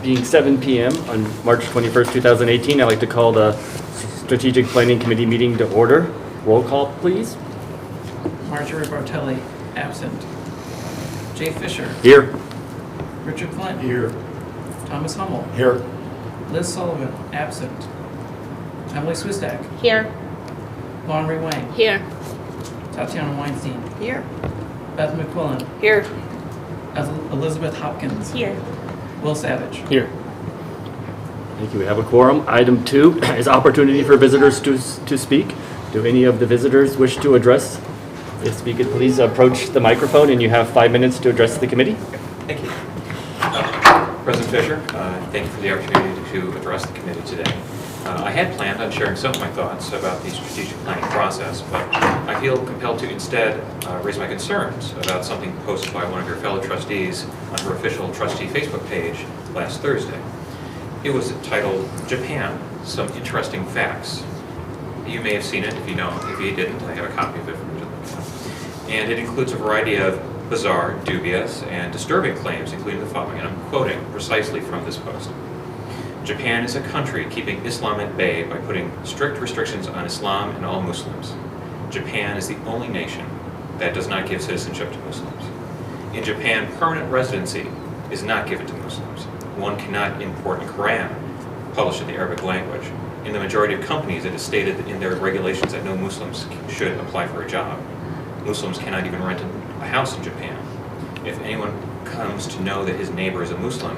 Being 7 p.m. on March 21st, 2018, I'd like to call the Strategic Planning Committee meeting to order. Roll call, please. Marjorie Bartelli, absent. Jay Fisher. Here. Richard Flint. Here. Thomas Hummel. Here. Liz Sullivan, absent. Emily Swistak. Here. Vaughn Ray Wang. Here. Tatiana Weinstein. Here. Beth McQuillan. Here. Elizabeth Hopkins. Here. Will Savage. Here. Thank you. We have a quorum. Item 2 is opportunity for visitors to speak. Do any of the visitors wish to address? If you could please approach the microphone, and you have 5 minutes to address the committee. Thank you. President Fisher, thank you for the opportunity to address the committee today. I had planned on sharing some of my thoughts about the strategic planning process, but I feel compelled to instead raise my concerns about something posted by one of your fellow trustees on her official trustee Facebook page last Thursday. It was titled, Japan, Some Interesting Facts. You may have seen it. If you don't, if you didn't, I have a copy of it from Japan. And it includes a variety of bizarre, dubious, and disturbing claims, including the following, and I'm quoting precisely from this post. Japan is a country keeping Islam at bay by putting strict restrictions on Islam and all Muslims. Japan is the only nation that does not give citizenship to Muslims. In Japan, permanent residency is not given to Muslims. One cannot import a Quran published in the Arabic language. In the majority of companies, it is stated in their regulations that no Muslims should apply for a job. Muslims cannot even rent a house in Japan. If anyone comes to know that his neighbor is a Muslim,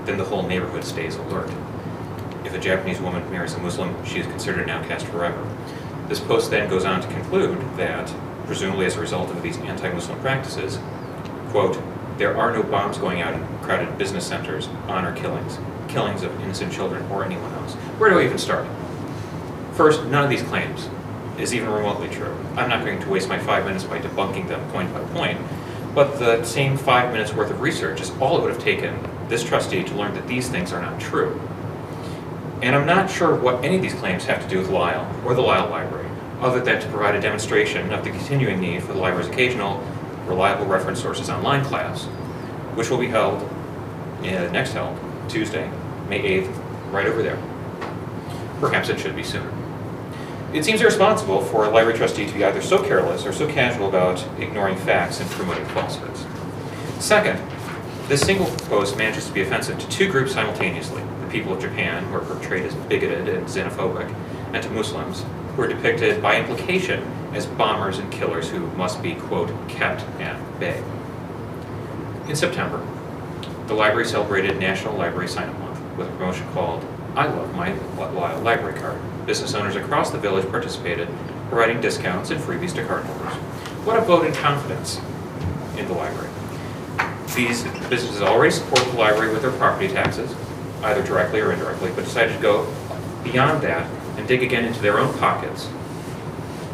then the whole neighborhood stays alert. If a Japanese woman marries a Muslim, she is considered an outcast forever. This post then goes on to conclude that, presumably as a result of these anti-Muslim practices, quote, there are no bombs going out in crowded business centers, honor killings of innocent children or anyone else. Where do I even start? First, none of these claims is even remotely true. I'm not going to waste my 5 minutes by debunking them point by point, but the same 5 minutes worth of research is all it would have taken this trustee to learn that these things are not true. And I'm not sure what any of these claims have to do with Lisle or the Lisle Library, other than to provide a demonstration of the continuing need for the library's occasional reliable reference sources online class, which will be held, next held, Tuesday, May 8th, right over there. Perhaps it should be sooner. It seems irresponsible for a library trustee to be either so careless or so casual about ignoring facts and promoting falsehoods. Second, this single post manages to be offensive to two groups simultaneously, the people of Japan, who are portrayed as bigoted and xenophobic, and to Muslims, who are depicted by implication as bombers and killers who must be, quote, kept at bay. In September, the library celebrated National Library Sign-Up Month with a promotion called I Love My Lisle Library Card. Business owners across the village participated, providing discounts and freebies to cardholders. What a vote in confidence in the library. These businesses already support the library with their property taxes, either directly or indirectly, but decided to go beyond that and dig again into their own pockets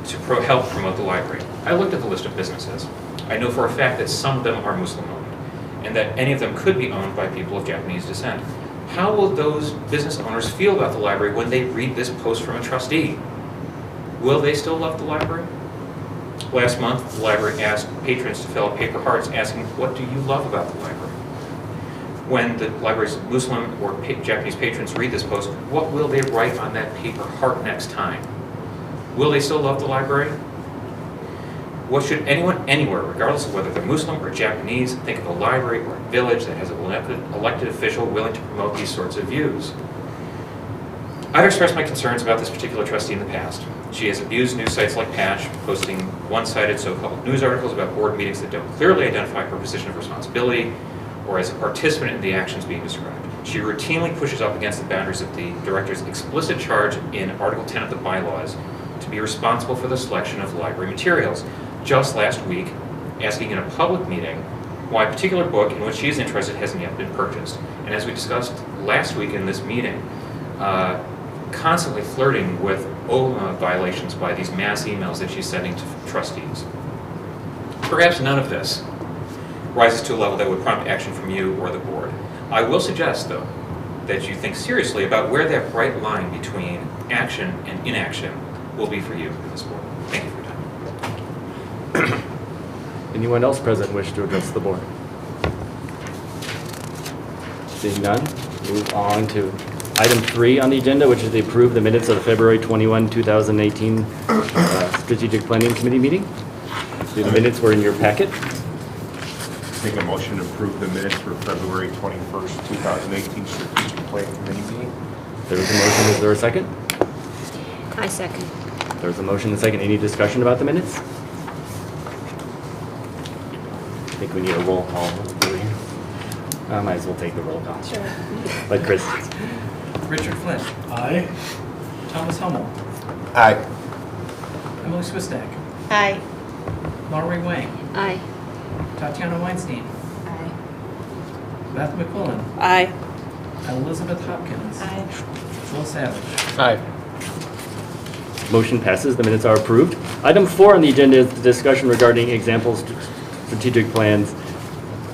to help promote the library. I looked at the list of businesses. I know for a fact that some of them are Muslim-owned, and that any of them could be owned by people of Japanese descent. How will those business owners feel about the library when they read this post from a trustee? Will they still love the library? Last month, the library asked patrons to fill out paper hearts asking, what do you love about the library? When the library's Muslim or Japanese patrons read this post, what will they write on that paper heart next time? Will they still love the library? What should anyone anywhere, regardless of whether they're Muslim or Japanese, think of a library or a village that has an elected official willing to promote these sorts of views? I've expressed my concerns about this particular trustee in the past. She has abused news sites like Patch, posting one-sided so-called news articles about board meetings that don't clearly identify her position of responsibility or as a participant in the actions being described. She routinely pushes up against the boundaries of the director's explicit charge in Article 10 of the bylaws to be responsible for the selection of library materials. Just last week, asking in a public meeting why a particular book in which she is interested hasn't yet been purchased. And as we discussed last week in this meeting, constantly flirting with OLMA violations by these mass emails that she's sending to trustees. Perhaps none of this rises to a level that would prompt action from you or the board. I will suggest, though, that you think seriously about where that bright line between action and inaction will be for you in this board. Thank you for your time. Anyone else present wish to address the board? Seeing none, move on to item 3 on the agenda, which is to approve the minutes of the February 21, 2018 Strategic Planning Committee meeting. The minutes were in your packet. Make a motion to approve the minutes for February 21st, 2018 Strategic Plan Committee meeting. There is a motion. Is there a second? I second. There's a motion and a second. Any discussion about the minutes? I think we need a roll call. I might as well take the roll call. Sure. But Chris. Richard Flynn. Aye. Thomas Hummel. Aye. Emily Swistak. Aye. Laurie Wang. Aye. Tatiana Weinstein. Aye. Beth McQuillan. Aye. Elizabeth Hopkins. Aye. Will Savage. Aye. Motion passes. The minutes are approved. Item 4 on the agenda is the discussion regarding examples, strategic plans,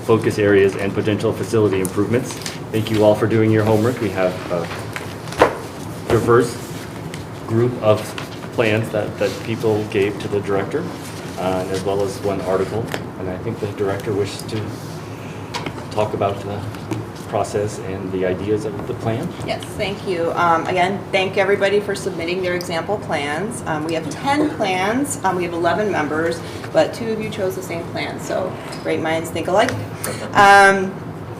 focus areas, and potential facility improvements. Thank you all for doing your homework. We have a diverse group of plans that people gave to the director, as well as one article. And I think the director wishes to talk about the process and the ideas of the plan. Yes, thank you. Again, thank everybody for submitting their example plans. We have 10 plans. We have 11 members, but 2 of you chose the same plan, so great minds think alike.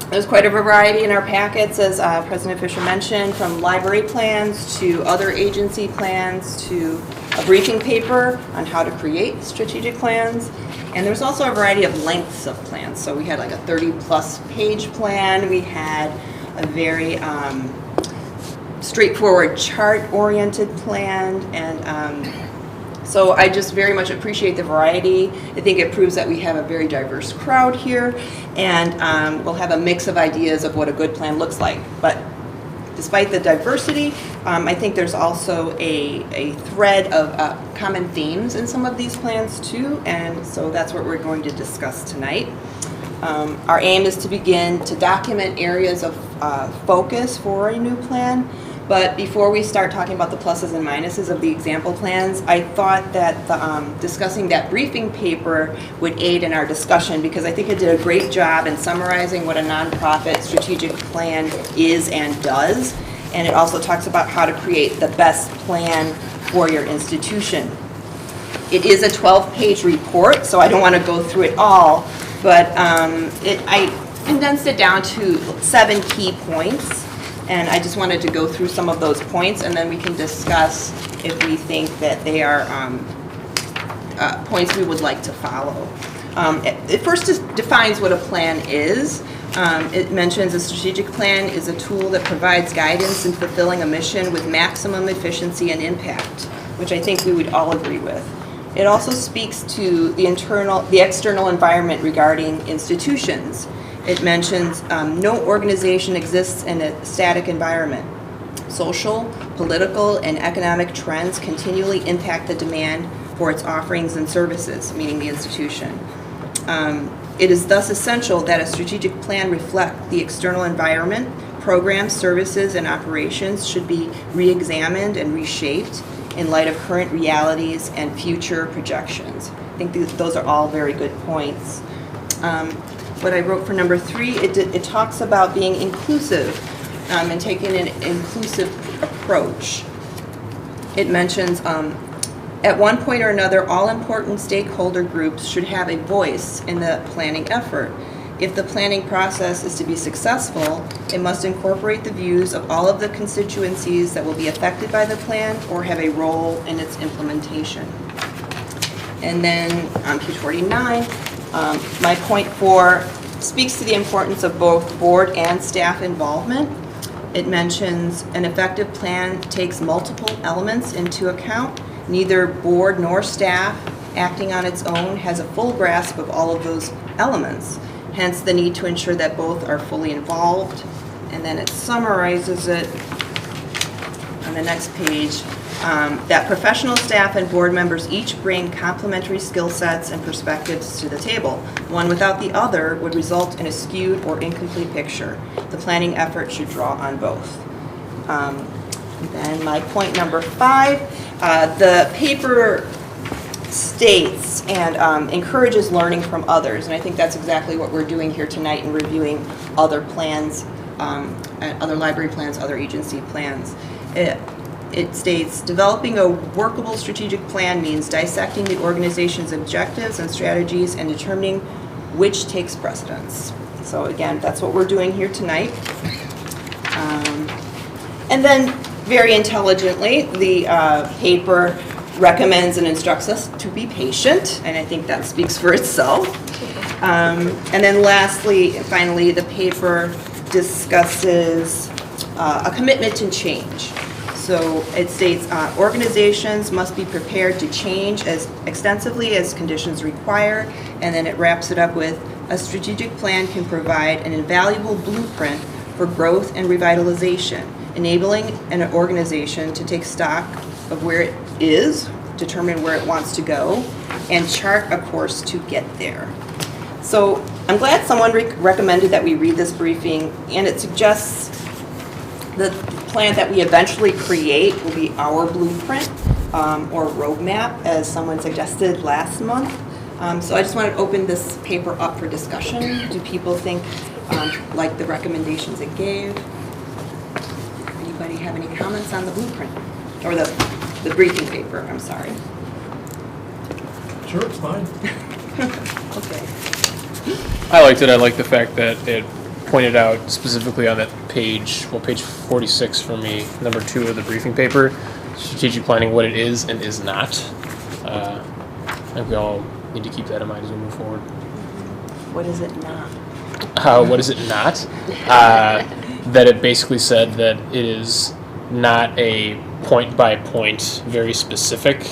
There's quite a variety in our packets, as President Fisher mentioned, from library plans to other agency plans to a briefing paper on how to create strategic plans. And there's also a variety of lengths of plans. So we had like a 30-plus page plan. We had a very straightforward chart-oriented plan. And so I just very much appreciate the variety. I think it proves that we have a very diverse crowd here. And we'll have a mix of ideas of what a good plan looks like. But despite the diversity, I think there's also a thread of common themes in some of these plans too, and so that's what we're going to discuss tonight. Our aim is to begin to document areas of focus for a new plan, but before we start talking about the pluses and minuses of the example plans, I thought that discussing that briefing paper would aid in our discussion, because I think it did a great job in summarizing what a nonprofit strategic plan is and does. And it also talks about how to create the best plan for your institution. It is a 12-page report, so I don't want to go through it all, but I condensed it down to 7 key points. And I just wanted to go through some of those points, and then we can discuss if we think that they are points we would like to follow. It first defines what a plan is. It mentions a strategic plan is a tool that provides guidance in fulfilling a mission with maximum efficiency and impact, which I think we would all agree with. It also speaks to the external environment regarding institutions. It mentions no organization exists in a static environment. Social, political, and economic trends continually impact the demand for its offerings and services, meaning the institution. It is thus essential that a strategic plan reflect the external environment. Programs, services, and operations should be re-examined and reshaped in light of current realities and future projections. I think those are all very good points. What I wrote for number 3, it talks about being inclusive and taking an inclusive approach. It mentions at one point or another, all important stakeholder groups should have a voice in the planning effort. If the planning process is to be successful, it must incorporate the views of all of the constituencies that will be affected by the plan or have a role in its implementation. And then on page 49, my point 4 speaks to the importance of both board and staff involvement. It mentions an effective plan takes multiple elements into account. Neither board nor staff acting on its own has a full grasp of all of those elements, hence the need to ensure that both are fully involved. And then it summarizes it on the next page, that professional staff and board members each bring complementary skill sets and perspectives to the table. One without the other would result in a skewed or incomplete picture. The planning effort should draw on both. Then my point number 5, the paper states and encourages learning from others, and I think that's exactly what we're doing here tonight in reviewing other plans and other library plans, other agency plans. It states, developing a workable strategic plan means dissecting the organization's objectives and strategies and determining which takes precedence. So again, that's what we're doing here tonight. And then, very intelligently, the paper recommends and instructs us to be patient, and I think that speaks for itself. And then lastly, and finally, the paper discusses a commitment to change. So it states organizations must be prepared to change as extensively as conditions require, and then it wraps it up with a strategic plan can provide an invaluable blueprint for growth and revitalization, enabling an organization to take stock of where it is, determine where it wants to go, and chart a course to get there. So I'm glad someone recommended that we read this briefing, and it suggests the plan that we eventually create will be our blueprint or roadmap, as someone suggested last month. So I just wanted to open this paper up for discussion. Do people think like the recommendations it gave? Anybody have any comments on the blueprint or the briefing paper? I'm sorry. Sure, it's fine. Okay. I liked it. I like the fact that it pointed out specifically on that page, well, page 46 for me, number 2 of the briefing paper, strategic planning, what it is and is not. I think we all need to keep that in mind as we move forward. What is it not? What is it not? That it basically said that it is not a point-by-point, very specific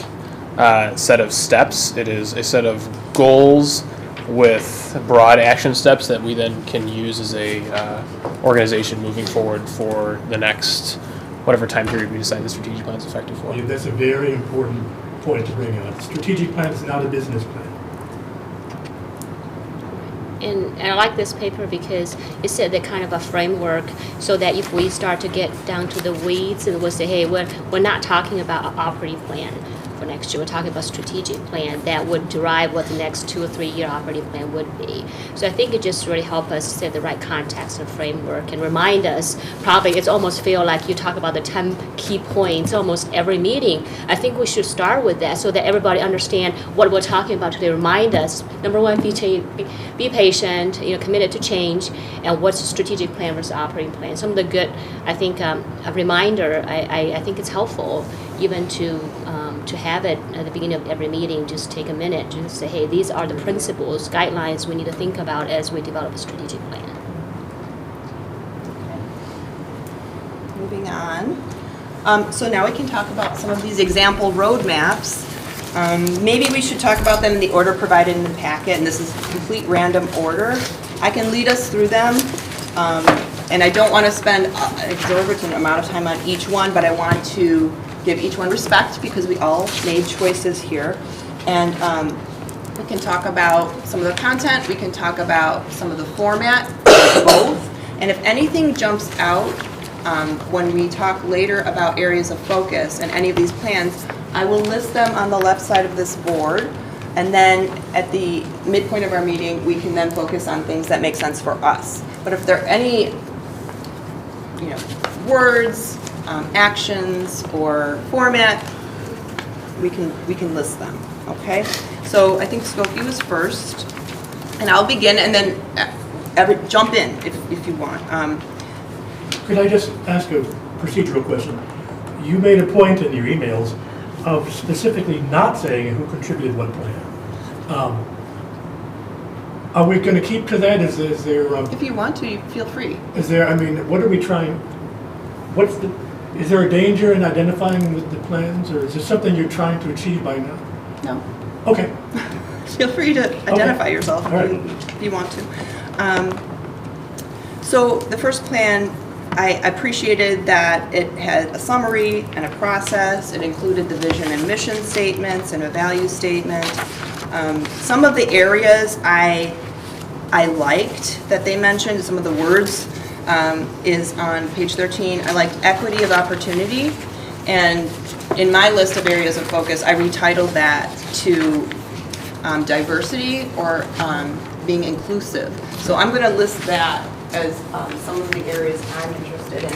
set of steps. It is a set of goals with broad action steps that we then can use as a organization moving forward for the next whatever time period we decide the strategic plan is effective for. Yeah, that's a very important point to bring out. Strategic plan is not a business plan. And I like this paper because it set the kind of a framework so that if we start to get down to the weeds and we'll say, hey, we're not talking about an operating plan for next year. We're talking about strategic plan that would derive what the next 2 or 3 year operating plan would be. So I think it just really helps us set the right context and framework and remind us, probably it's almost feel like you talk about the 10 key points almost every meeting. I think we should start with that so that everybody understand what we're talking about today. Remind us, number one, be patient, committed to change, and what's the strategic plan versus operating plan. Some of the good, I think, a reminder, I think it's helpful even to have it at the beginning of every meeting, just take a minute to say, hey, these are the principles, guidelines we need to think about as we develop a strategic plan. Okay. Moving on. So now we can talk about some of these example roadmaps. Maybe we should talk about them in the order provided in the packet, and this is complete random order. I can lead us through them, and I don't want to spend an exorbitant amount of time on each one, but I want to give each one respect because we all made choices here. And we can talk about some of the content, we can talk about some of the format, both. And if anything jumps out when we talk later about areas of focus in any of these plans, I will list them on the left side of this board. And then at the midpoint of our meeting, we can then focus on things that make sense for us. But if there are any words, actions, or format, we can list them, okay? So I think Skokie was first, and I'll begin, and then jump in if you want. Could I just ask a procedural question? You made a point in your emails of specifically not saying who contributed what plan. Are we going to keep to that? Is there? If you want to, you feel free. Is there? I mean, what are we trying? Is there a danger in identifying the plans, or is there something you're trying to achieve by now? No. Okay. Feel free to identify yourself if you want to. So the first plan, I appreciated that it had a summary and a process. It included the vision and mission statements and a value statement. Some of the areas I liked that they mentioned, some of the words, is on page 13. I liked equity of opportunity, and in my list of areas of focus, I retitled that to diversity or being inclusive. So I'm going to list that as some of the areas I'm interested in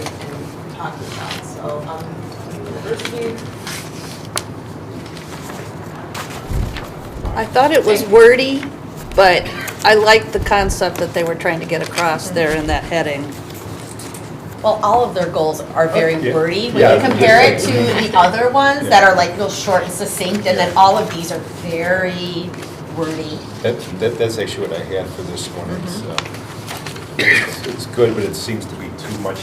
talking about. So, university. I thought it was wordy, but I liked the concept that they were trying to get across there in that heading. Well, all of their goals are very Yeah. wordy. When Yeah, you compare it just to like- the other ones Yeah. that are like real short and succinct, and then all of these are very wordy. That's actually what I had for this one. It's good, but it seems to be too much.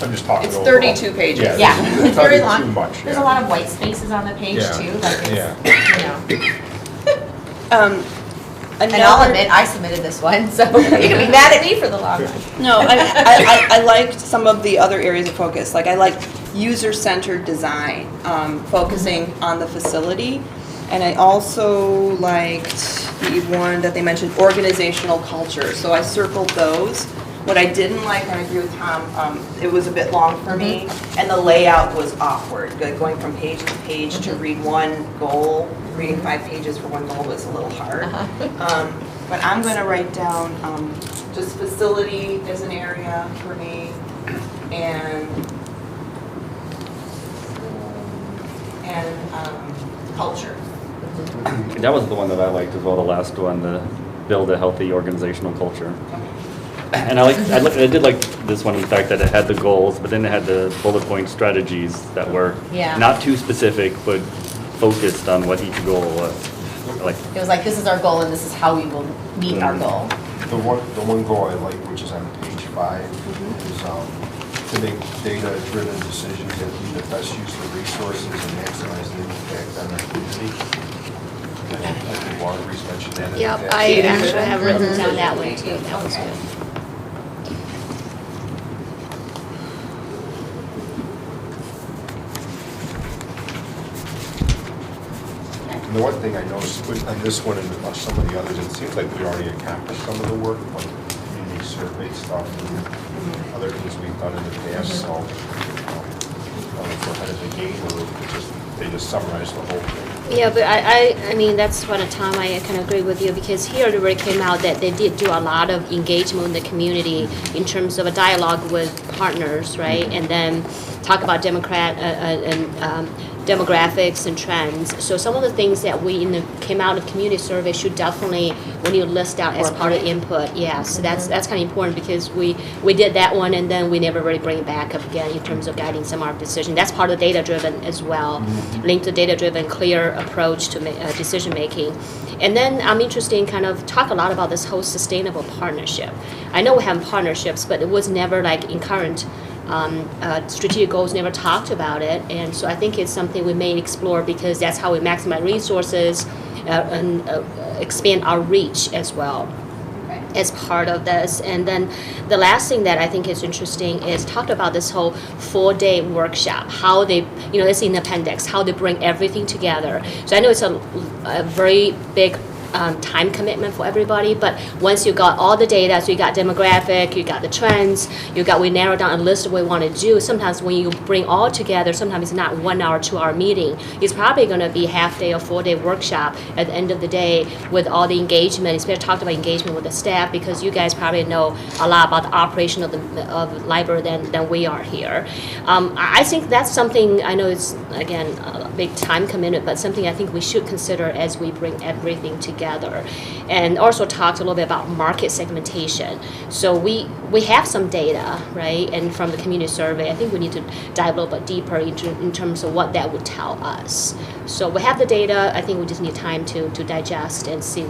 I'm just talking It's overall. 32 pages. Yeah, it's very Probably long. too much, There's yeah. a lot of white spaces on the page Yeah. too, like it's, Yeah. you know. And I'll Another- admit, I submitted this one, so you can be mad at me for the long one. No, I liked some of the other areas of focus. Like I liked user-centered design, focusing on the facility. And I also liked the one that they mentioned, organizational culture. So I circled those. What I didn't like, and I agree with Tom, it was a bit long for me, and the layout was awkward. Going from page to page to read one goal, reading 5 pages for one goal was a little hard. But I'm going to write down just facility as an area for me, and culture. That was the one that I liked as well, the last one, the build a healthy organizational culture. And I did like this one, in the fact that it had the goals, but then it had the bullet point strategies that were Yeah. not too specific, but focused on what each goal was. Like, It was like, this is our goal and this is how we will meet our goal. The one goal I like, which is on page 5, is to make data-driven decisions that lead to best use of resources and maximize the impact on our community. And I think Marguerite's mentioned that in the Yep, past. I actually have written down that one too. That was good. And the one thing I noticed on this one and some of the others, it seems like we already accomplished some of the work, like community survey stuff and other things we've done in the past, so I don't know if we're ahead of the game or they just summarize the whole thing. Yeah, but I mean, that's what, Tom, I kind of agree with you, because here it already came out that they did do a lot of engagement in the community in terms of a dialogue with partners, right? And then talk about demographics and trends. So some of the things that came out of community survey should definitely, when you list out as part of input, yeah. So that's kind of important, because we did that one and then we never really bring it back up again in terms of guiding some of our decision. That's part of data-driven as well, linked to data-driven, clear approach to decision-making. And then I'm interested in kind of talk a lot about this whole sustainable partnership. I know we have partnerships, but it was never like in current strategic goals, never talked about it, and so I think it's something we may explore, because that's how we maximize resources and expand our reach as well as part of this. And then the last thing that I think is interesting is talk about this whole 4-day workshop, how they, it's in the appendix, how they bring everything together. So I know it's a very big time commitment for everybody, but once you got all the data, so you got demographic, you got the trends, we narrowed down a list of what we want to do. Sometimes when you bring all together, sometimes it's not 1 hour, 2 hour meeting. It's probably going to be half-day or 4-day workshop at the end of the day with all the engagement. Especially talked about engagement with the staff, because you guys probably know a lot about the operation of the library than we are here. I think that's something, I know it's, again, a big time commitment, but something I think we should consider as we bring everything together. And also talked a little bit about market segmentation. So we have some data, right, and from the community survey, I think we need to dive a little bit deeper in terms of what that would tell us. So we have the data. I think we just need time to digest and see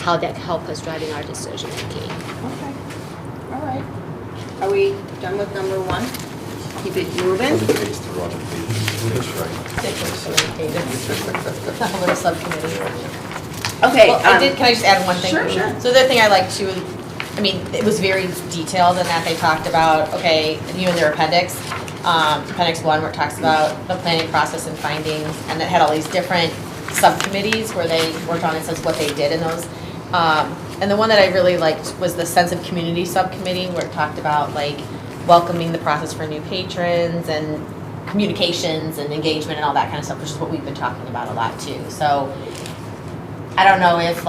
how that helps us driving our decision making. Okay, all right. Are we done with number 1? Keep it moving. Let me pace through other pages, right. A little subcommittee. Okay. Well, can I just add one thing? Sure. So the other thing I liked too, I mean, it was very detailed in that they talked about, okay, in their appendix, appendix 1, where it talks about the planning process and findings, and it had all these different subcommittees where they worked on, it says what they did in those. And the one that I really liked was the sense of community subcommittee, where it talked about like welcoming the process for new patrons and communications and engagement and all that kind of stuff, which is what we've been talking about a lot too. So I don't know if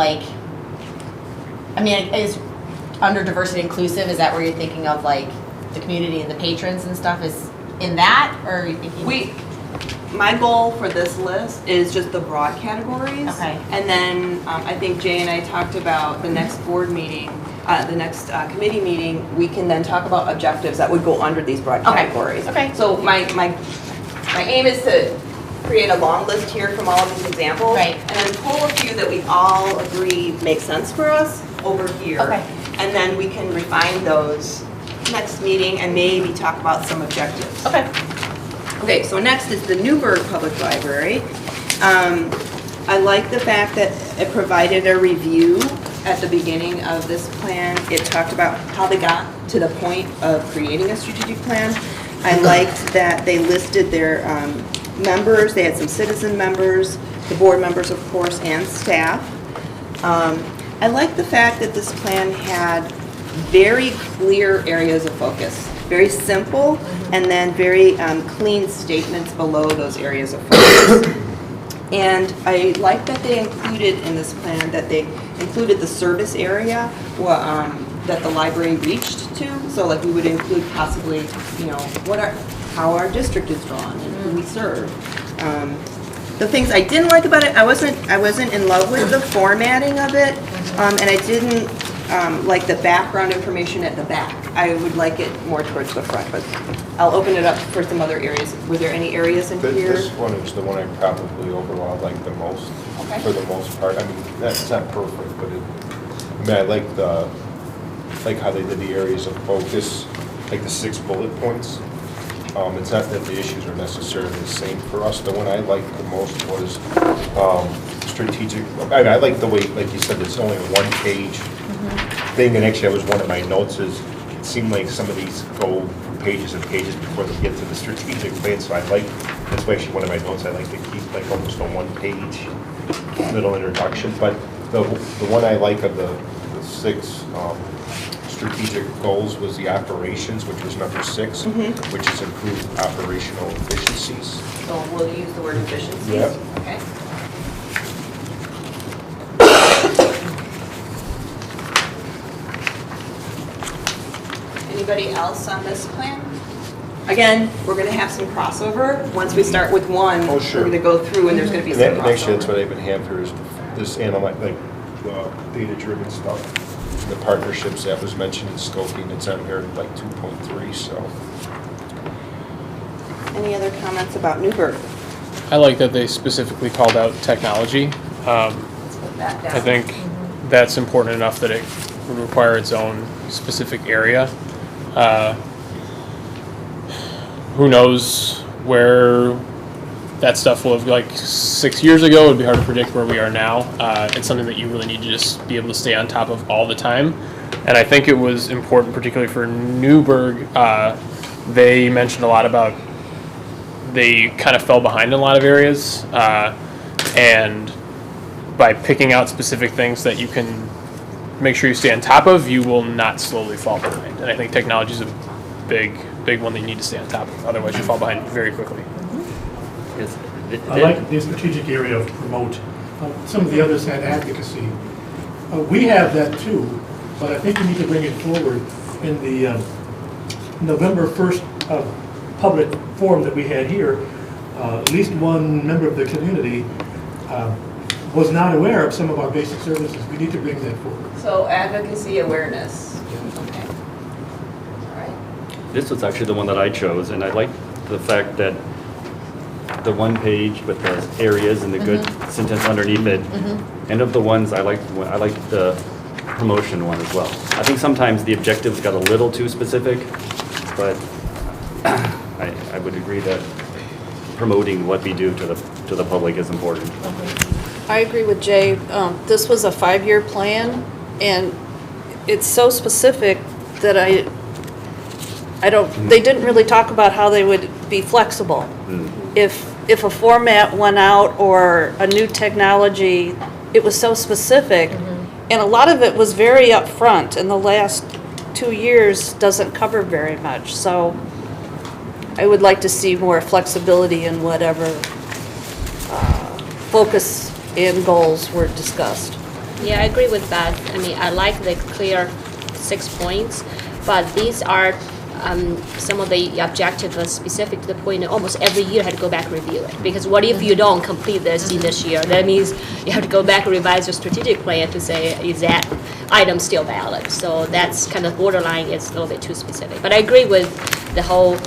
under diversity inclusive, is that where you're thinking of like the community and the patrons and stuff is in that, or are you thinking? My goal for this list is just the broad categories. Okay. And then I think Jay and I talked about the next board meeting, the next committee meeting, we can then talk about objectives that would go under these broad Okay. categories. Okay. So my aim is to create a long list here from all of these examples. Right. And then pull a few that we all agree make sense for us over here. Okay. And then we can refine those next meeting and maybe talk about some objectives. Okay. Okay, so next is the Newburgh Public Library. I like the fact that it provided a review at the beginning of this plan. It talked about how they got to the point of creating a strategic plan. I liked that they listed their members. They had some citizen members, the board members, of course, and staff. I like the fact that this plan had very clear areas of focus. Very simple, and then very clean statements below those areas of focus. And I like that they included in this plan, that they included the service area that the library reached to. So like we would include possibly, you know, how our district is drawn and who we serve. The things I didn't like about it, I wasn't in love with the formatting of it, and I didn't like the background information at the back. I would like it more towards the front, but I'll open it up for some other areas. Were there any areas in here? This one is the one I probably overall like the most, Okay. for the most part. I mean, that's not perfect, but I like how they did the areas of focus, like the 6 bullet points. It's not that the issues are necessarily the same for us. The one I liked the most was strategic. I like the way, like you said, it's only a 1-page thing, and actually that was one of my notes is it seemed like some of these go pages and pages before they get to the strategic plan, so that's actually one of my notes. I like to keep like almost a 1-page little introduction, but the one I like of the 6 strategic goals was the operations, which was number 6, which is improved operational efficiencies. So we'll use the word efficiencies? Yep. Okay. Anybody else on this plan? Again, we're going to have some crossover. Once we start with one, Oh, sure. we're going to go through and there's going to be And, some and crossover. actually, that's what I've been having here is this data-driven stuff. The partnerships that was mentioned in scoping, it's on here at like 2.3, so. Any other comments about Newburgh? I like that they specifically called out technology. Let's put that down. I think that's important enough that it would require its own specific area. Who knows where that stuff will have, like 6 years ago, it would be hard to predict where we are now. It's something that you really need to just be able to stay on top of all the time. And I think it was important, particularly for Newburgh, they mentioned a lot about they kind of fell behind in a lot of areas. And by picking out specific things that you can make sure you stay on top of, you will not slowly fall behind. And I think technology is a big one that you need to stay on top of. Otherwise, you fall behind very quickly. Yes. I like the strategic area of promote. Some of the others had advocacy. We have that too, but I think we need to bring it forward in the November 1st public forum that we had here. At least one member of the community was not aware of some of our basic services. We need to bring that forward. So advocacy awareness. Okay. All right. This was actually the one that I chose, and I like the fact that the 1 page with the areas and the good sentence underneath it. And of the ones I liked the promotion one as well. I think sometimes the objectives got a little too specific, but I would agree that promoting what we do to the public is important. I agree with Jay. This was a 5-year plan, and it's so specific that they didn't really talk about how they would be flexible. If a format went out or a new technology, it was so specific. And a lot of it was very upfront, and the last 2 years doesn't cover very much. So I would like to see more flexibility in whatever focus and goals were discussed. Yeah, I agree with that. I mean, I like the clear 6 points, but these are some of the objectives are specific to the point that almost every year I had to go back and review it. Because what if you don't complete this in this year? That means you have to go back and revise your strategic plan to say, is that item still valid? So that's kind of borderline, it's a little bit too specific. But I agree with the whole,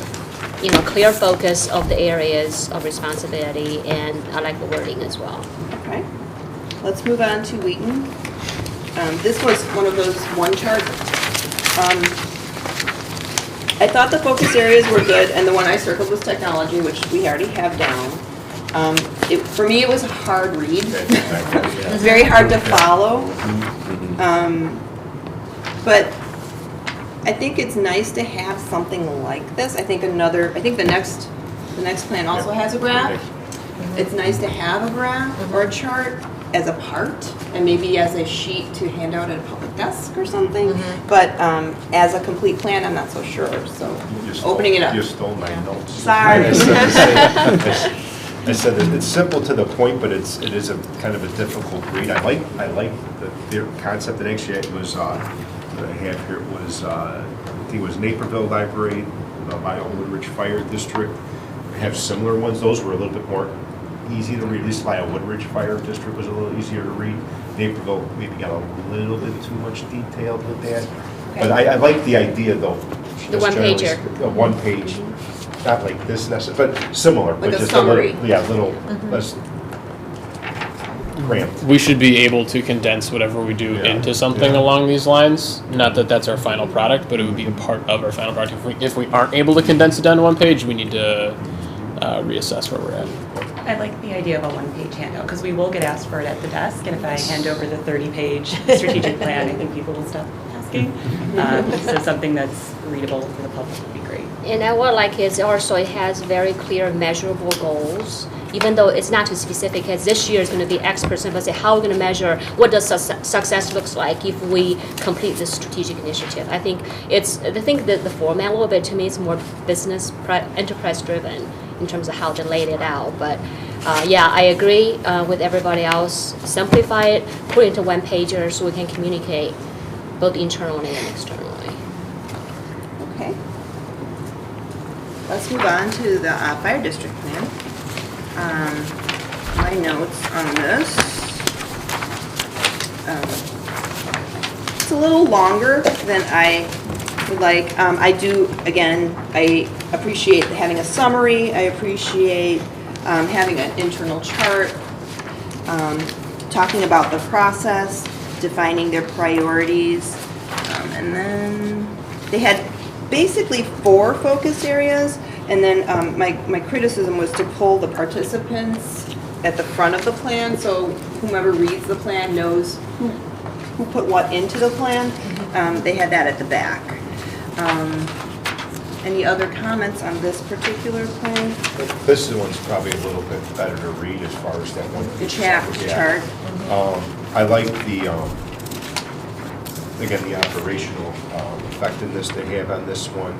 clear focus of the areas of responsibility, and I like the wording as well. Okay. Let's move on to Wheaton. This was one of those one chart. I thought the focus areas were good, and the one I circled was technology, which we already have down. For me, it was a hard read. It was very hard to follow. But I think it's nice to have something like this. I think the next plan also has a graph. It's nice to have a graph or a chart as a part, and maybe as a sheet to hand out at a public desk or something. But as a complete plan, I'm not so sure. So opening it up. You stole my notes. Sorry. I said that it's simple to the point, but it is a kind of a difficult read. I like the concept, and actually it was that I have here was I think it was Naperville Library, the Lisle Woodridge Fire District. I have similar ones. Those were a little bit more easy to read. At least Lisle Woodridge Fire District was a little easier to read. Naperville maybe got a little bit too much detailed with that. Okay. But I like the idea though. The one pager. A one page. Not like this necessarily, but similar. Like but a just summary. A little less cramped. We should be able to condense whatever we do into something along these lines. Not that that's our final product, but it would be a part of our final product. If we aren't able to condense it down to one page, we need to reassess where we're at. I like the idea of a one-page handout, because we will get asked for it at the desk, and if I hand over the 30-page strategic plan, I think people will stop asking. So something that's readable for the public would be great. And I would like is also it has very clear measurable goals, even though it's not too specific, as this year is going to be X%, but say how we're going to measure what does success looks like if we complete this strategic initiative. I think the format a little bit to me is more business enterprise driven in terms of how they laid it out. But I agree with everybody else. Simplify it, put it into one pager so we can communicate both internally and externally. Okay. Let's move on to the fire district plan. My notes on this. It's a little longer than I would like. I appreciate having a summary. I appreciate having an internal chart, talking about the process, defining their priorities, and then they had basically 4 focus areas, and then my criticism was to pull the participants at the front of the plan, so whomever reads the plan knows who put what into the plan. They had that at the back. Any other comments on this particular plan? This one's probably a little bit better to read as far as that one. The chart. I like the again, the operational effectiveness they have on this one.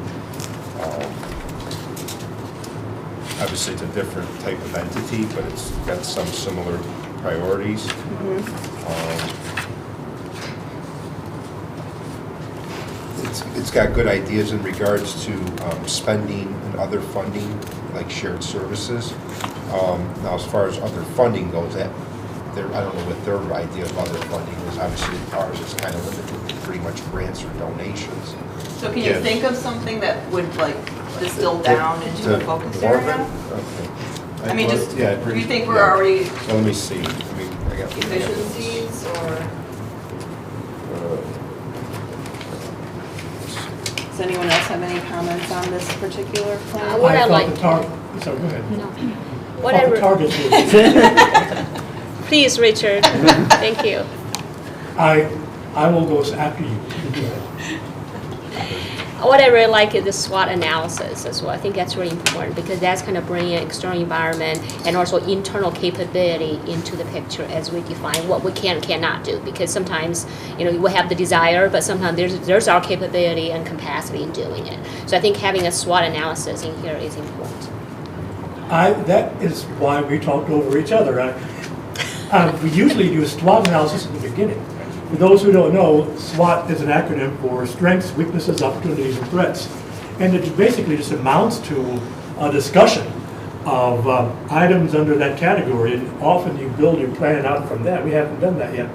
Obviously, it's a different type of entity, but it's got some similar priorities. It's got good ideas in regards to spending and other funding, like shared services. Now, as far as other funding goes, I don't know what their idea of other funding is. Obviously, ours is kind of limited to pretty much grants or donations. So can you think of something that would distill down into a focus area? Okay. I mean, do you think we're already Well, let me see. I got efficiencies or? Does anyone else have any comments on this particular plan? What I thought like- the target, sorry, go ahead. No. I What thought I the re- target was, Please, Richard. Thank you. I will go after you. What I really like is the SWOT analysis as well. I think that's really important because that's kind of bringing external environment and also internal capability into the picture as we define what we can and cannot do. Because sometimes, we have the desire, but sometimes there's our capability and capacity in doing it. So I think having a SWOT analysis in here is important. That is why we talked over each other. We usually do a SWOT analysis at the beginning. For those who don't know, SWOT is an acronym for Strengths, Weaknesses, Opportunities, and Threats. And it basically just amounts to a discussion of items under that category. And often you build your plan out from that. We haven't done that yet.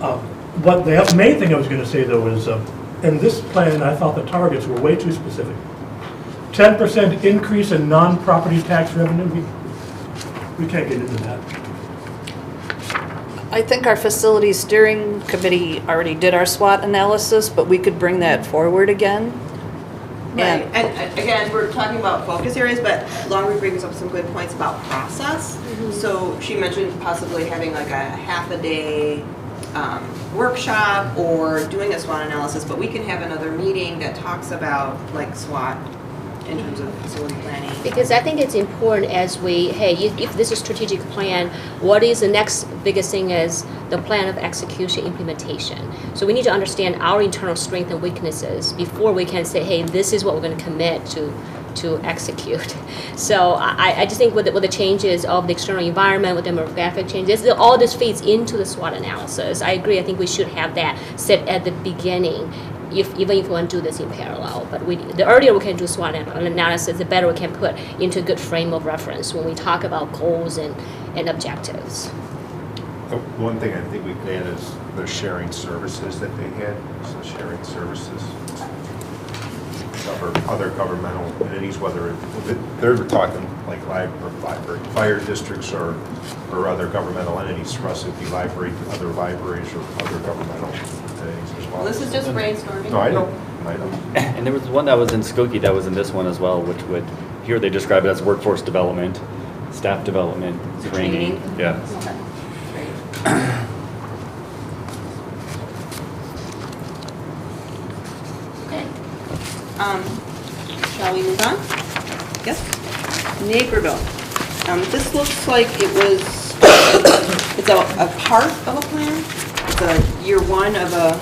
But the main thing I was going to say, though, is in this plan, I thought the targets were way too specific. 10% increase in non-property tax revenue, we can't get into that. I think our facilities steering committee already did our SWOT analysis, but we could bring that forward again. Right, and again, we're talking about focus areas, but Longwood brings up some good points about process. So she mentioned possibly having like a half a day workshop or doing a SWOT analysis, but we can have another meeting that talks about like SWOT in terms of facility planning. Because I think it's important as we, hey, if this is strategic plan, what is the next biggest thing is the plan of execution implementation. So we need to understand our internal strengths and weaknesses before we can say, hey, this is what we're going to commit to execute. So I just think with the changes of the external environment, with demographic changes, all this feeds into the SWOT analysis. I agree. I think we should have that set at the beginning, even if we want to do this in parallel. But the earlier we can do SWOT analysis, the better we can put into a good frame of reference when we talk about goals and objectives. One thing I think we could add is the sharing services that they had, so sharing services. Other governmental entities, whether they're talking like library, fire districts or other governmental entities. For us, it'd be other libraries or other governmental entities as well. Well, this is just brainstorming. No, I know. And there was one that was in Skokie that was in this one as well, which would, here they describe it as workforce development, staff development, training. Yeah. Okay. Great. Shall we move on? Yes. Naperville. This looks like it's a part of a plan. It's a year one of a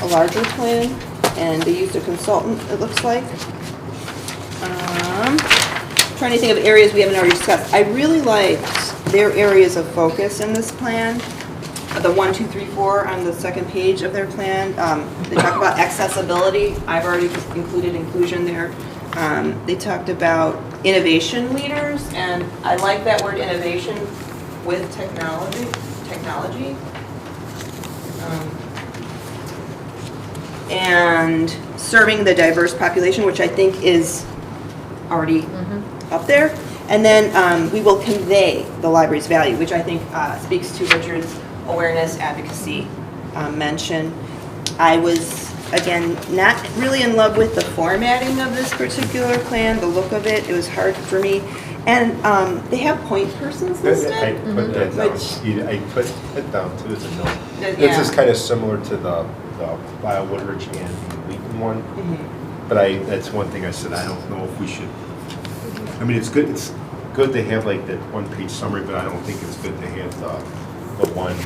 larger plan, and they used a consultant, it looks like. Trying to think of areas we haven't already discussed. I really liked their areas of focus in this plan. The 1, 2, 3, 4 on the second page of their plan. They talk about accessibility. I've already included inclusion there. They talked about innovation leaders, and I like that word innovation with technology. And serving the diverse population, which I think is already up there. And then we will convey the library's value, which I think speaks to Richard's awareness advocacy mention. I was, again, not really in love with the formatting of this particular plan, the look of it. It was hard for me. And they have point persons listed. I put that down. I put it down too as a note. This is kind of similar to the Lisle Woodridge and the Wheaton one. But that's one thing I said, I don't know if we should. I mean, it's good to have like that one-page summary, but I don't think it's good to have the one,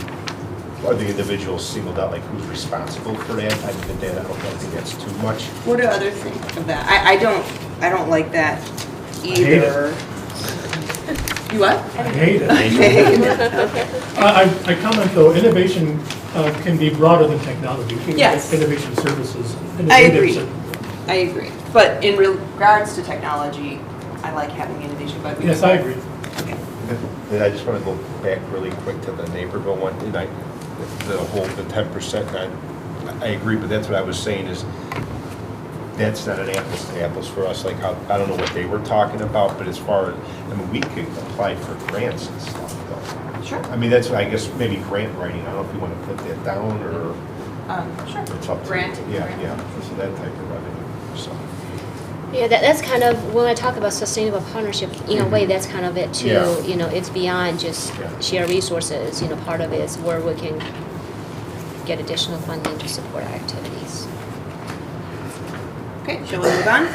or the individual singled out, like who's responsible for that. I think that's too much. What do others think of that? I don't like that either. You what? I hate it. I comment though, innovation can be broader than technology. Yes. Innovation services. I agree. But in regards to technology, I like having innovation. But yes, I agree. Okay. And I just want to go back really quick to the Naperville one, and the 10%. I agree, but that's what I was saying is that's not an apples to apples for us. Like I don't know what they were talking about, but as far as we could apply for grants and stuff. Though. Sure. I mean that's I guess maybe grant writing. I don't know if you want to put that down or. Sure. It's up to Grant. Yeah. So that type of revenue. So. Yeah, that's kind of, when I talk about sustainable partnership, in a way, that's kind of it too. Yeah. You know, it's beyond just share resources. You know, part of it is where we can get additional funding to support our activities. Okay, shall we move on?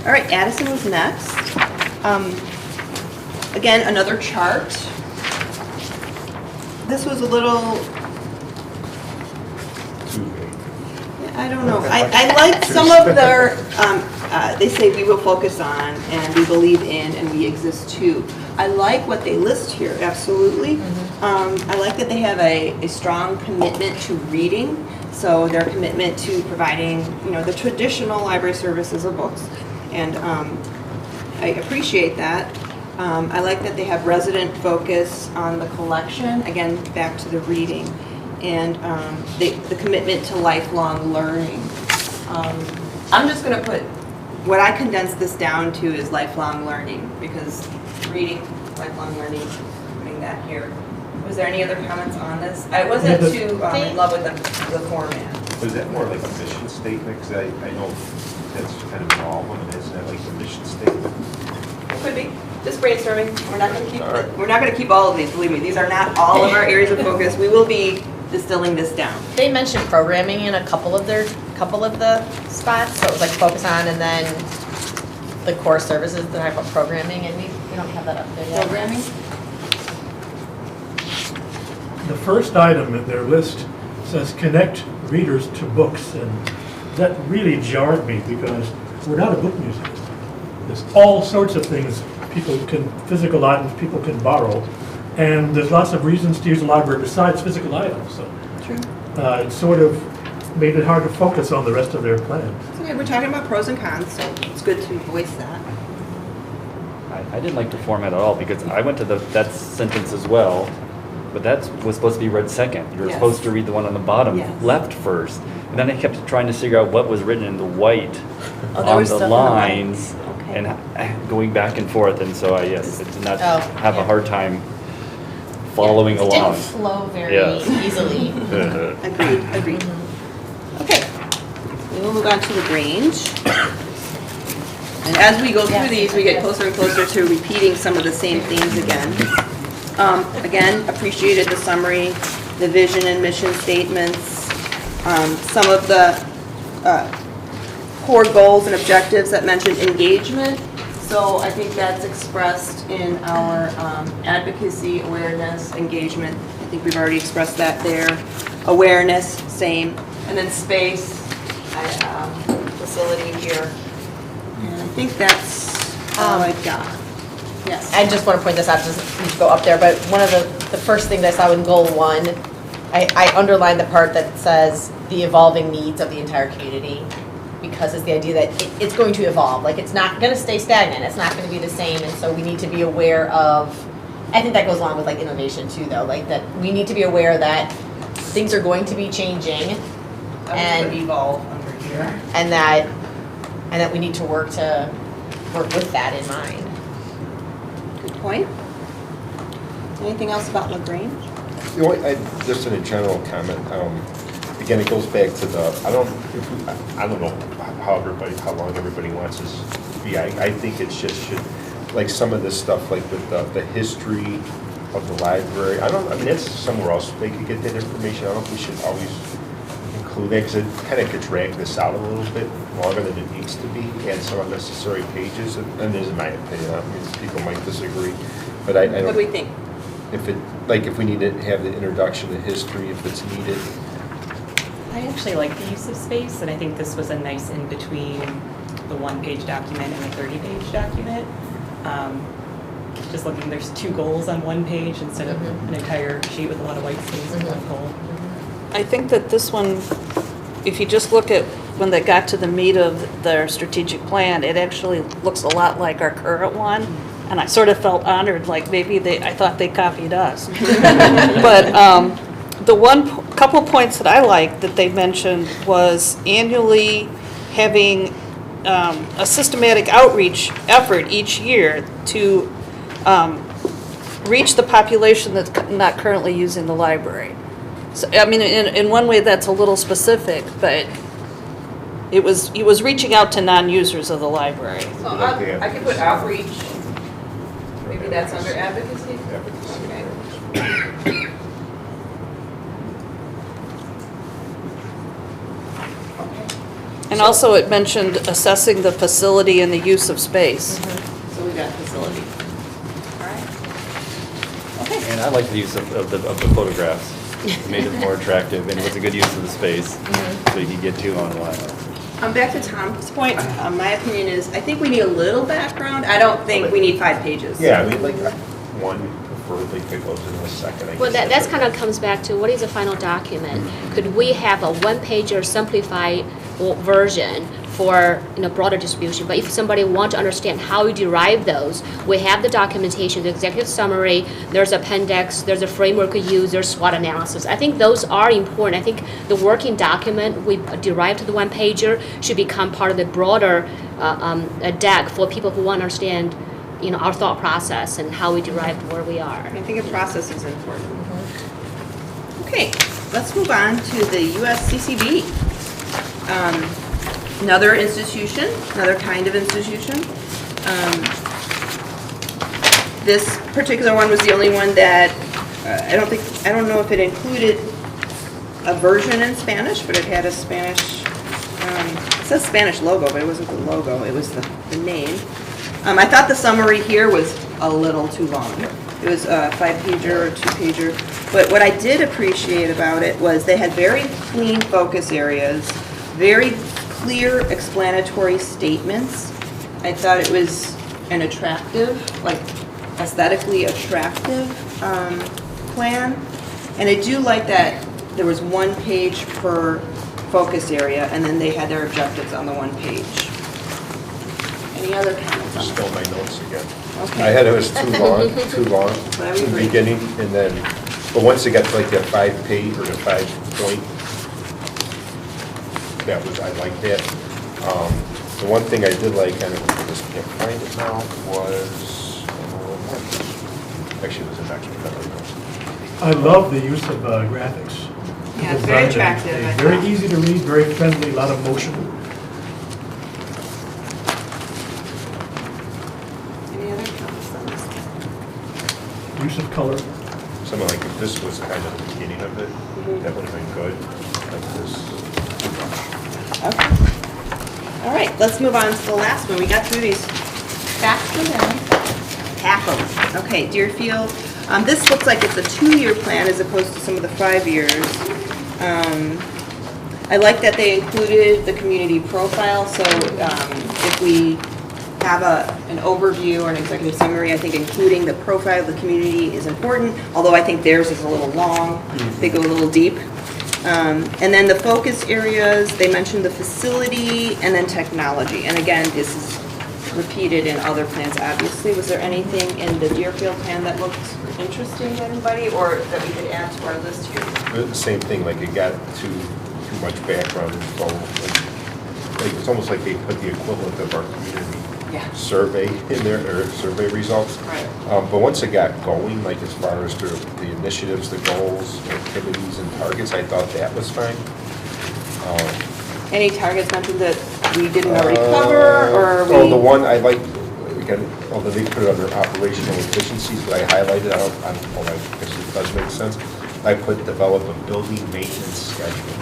All right, Addison was next. Again, another chart. This was a little, I don't know. I liked some of their, They say we will focus on, and we believe in, and we exist too. I like what they list here, absolutely. I like that they have a strong commitment to reading, so their commitment to providing, the traditional library services of books. And I appreciate that. I like that they have resident focus on the collection, again, back to the reading, and the commitment to lifelong learning. I'm just going to put, what I condense this down to is lifelong learning, because reading, lifelong learning, putting that here. Was there any other comments on this? I wasn't too in love with the format. Was that more like a mission statement? Because I know that's kind of involved when it is, isn't that like a mission statement? It could be. Just brainstorming. We're not going to keep. All right. We're not going to keep all of these. Believe me, these are not all of our areas of focus. We will be distilling this down. They mentioned programming in a couple of the spots, so it was like focus on and then the core services that have programming, and we don't have that up there yet. Programming. The first item in their list says connect readers to books, and that really jarred me because we're not a book museum. There's all sorts of things physical items people can borrow, and there's lots of reasons to use a library besides physical items. So True. It sort of made it hard to focus on the rest of their plan. Okay, we're talking about pros and cons, so it's good to voice that. I didn't like the format at all because I went to that sentence as well, but that was supposed to be read second. You were Yes. supposed to read the one on the bottom Yes. left first. And then I kept trying to figure out what was written in the white Oh, there on was the stuff in the white. lines Okay. and going back and forth. And so I did not Oh, have a yeah. hard time following It along. didn't flow very Yes. easily. Agreed. Okay, we will move on to the Grange. And as we go through these, we get closer and closer to repeating some of the same themes again. Again, appreciated the summary, the vision and mission statements, some of the core goals and objectives that mentioned engagement. So I think that's expressed in our advocacy, awareness, engagement. I think we've already expressed that there. Awareness, same. And then space, facility here. And I think that's all I've got. Yes. I just want to point this out, doesn't need to go up there, but one of the first things I saw in goal 1, I underlined the part that says the evolving needs of the entire community, because it's the idea that it's going to evolve. Like, it's not going to stay stagnant. It's not going to be the same, and so we need to be aware of, I think that goes along with like innovation too, though, like that we need to be aware that things are going to be changing, and evolve under here. and that we need to work with that in mind. Good point. Anything else about LaGrange? Just in a general comment, again, it goes back to I don't know how long everybody wants this to be. I think it should, like some of this stuff, like with the history of the library. I mean, that's somewhere else they could get that information. I don't know if we should always include that, because it kind of could drag this out a little bit longer than it needs to be, add some unnecessary pages, and this is my opinion. I mean, people might disagree, but I don't. What do we think? If we need to have the introduction to history, if it's needed. I actually like the use of space, and I think this was a nice in-between the one-page document and the 30-page document. Just looking, there's 2 goals on one page instead of an entire sheet with a lot of white space in one goal. I think that this one, if you just look at when they got to the meat of their strategic plan, it actually looks a lot like our current one. And I sort of felt honored, like maybe I thought they copied us. But the couple points that I liked that they mentioned was annually having a systematic outreach effort each year to reach the population that's not currently using the library. So, I mean, in one way that's a little specific, but it was reaching out to non-users of the library. So I could put outreach. Maybe that's under advocacy? Okay. And also it mentioned assessing the facility and the use of space. So we got facility. All right. Okay. And I like the use of the photographs. It made it more attractive, and it was a good use of the space, so you could get 2 on one. Back to Tom's point, my opinion is, I think we need a little background. I don't think we need 5 pages. Yeah, I mean, like, one preferably if it goes in a second. I Well, guess that's kind of comes back to what is a final document? Could we have a one-page or simplified version for broader distribution? But if somebody wants to understand how we derive those, we have the documentation, the executive summary, there's appendix, there's a framework we use, there's SWOT analysis. I think those are important. I think the working document we derive to the one-pager should become part of the broader deck for people who want to understand our thought process and how we derived where we are. I think a process is important. Okay, let's move on to the USCCB. Another institution, another kind of institution. This particular one was the only one that I don't know if it included a version in Spanish, but it had a Spanish, it says Spanish logo, but it wasn't the logo, it was the name. I thought the summary here was a little too long. It was a 5-pager or 2-pager. But what I did appreciate about it was they had very clean focus areas, very clear explanatory statements. I thought it was an attractive, like aesthetically attractive plan. And I do like that there was 1 page per focus area, and then they had their objectives on the 1 page. Any other comments on Stole that? my notes again. Okay. I had it was too long I in would the agree. beginning, and then, but once it got to like that 5-page or the 5-point, I liked that. The one thing I did like, and I just can't find it now, was, actually it was an extra better. I love the use of graphics. Yeah, it's very Design, attractive, they're I Very thought. easy to read, very friendly, a lot of motion. Any other comments on this? Use of color. Something like if this was kind of the beginning of it, that would have been good, like this. Okay. All right, let's move on to the last one. We got through these faster than half of them. Okay, Deerfield. This looks like it's a 2-year plan as opposed to some of the 5 years. I like that they included the community profile, so if we have an overview or an executive summary, I think including the profile of the community is important, although I think theirs is a little long. They go a little deep. And then the focus areas, they mentioned the facility and then technology. And again, this is repeated in other plans, obviously. Was there anything in the Deerfield plan that looked interesting to anybody or that we could add to our list here? The same thing, like it got too much background info. Like, it's almost like they put the equivalent of our community survey in there, or survey results. Right. But once it got going, like as far as the initiatives, the goals, activities, and targets, I thought that was fine. Any targets mentioned that we didn't already cover, or we? Oh, the one I like, again, although they put it under operational efficiencies, but I highlighted, I guess it does make sense. I put develop a building maintenance schedule.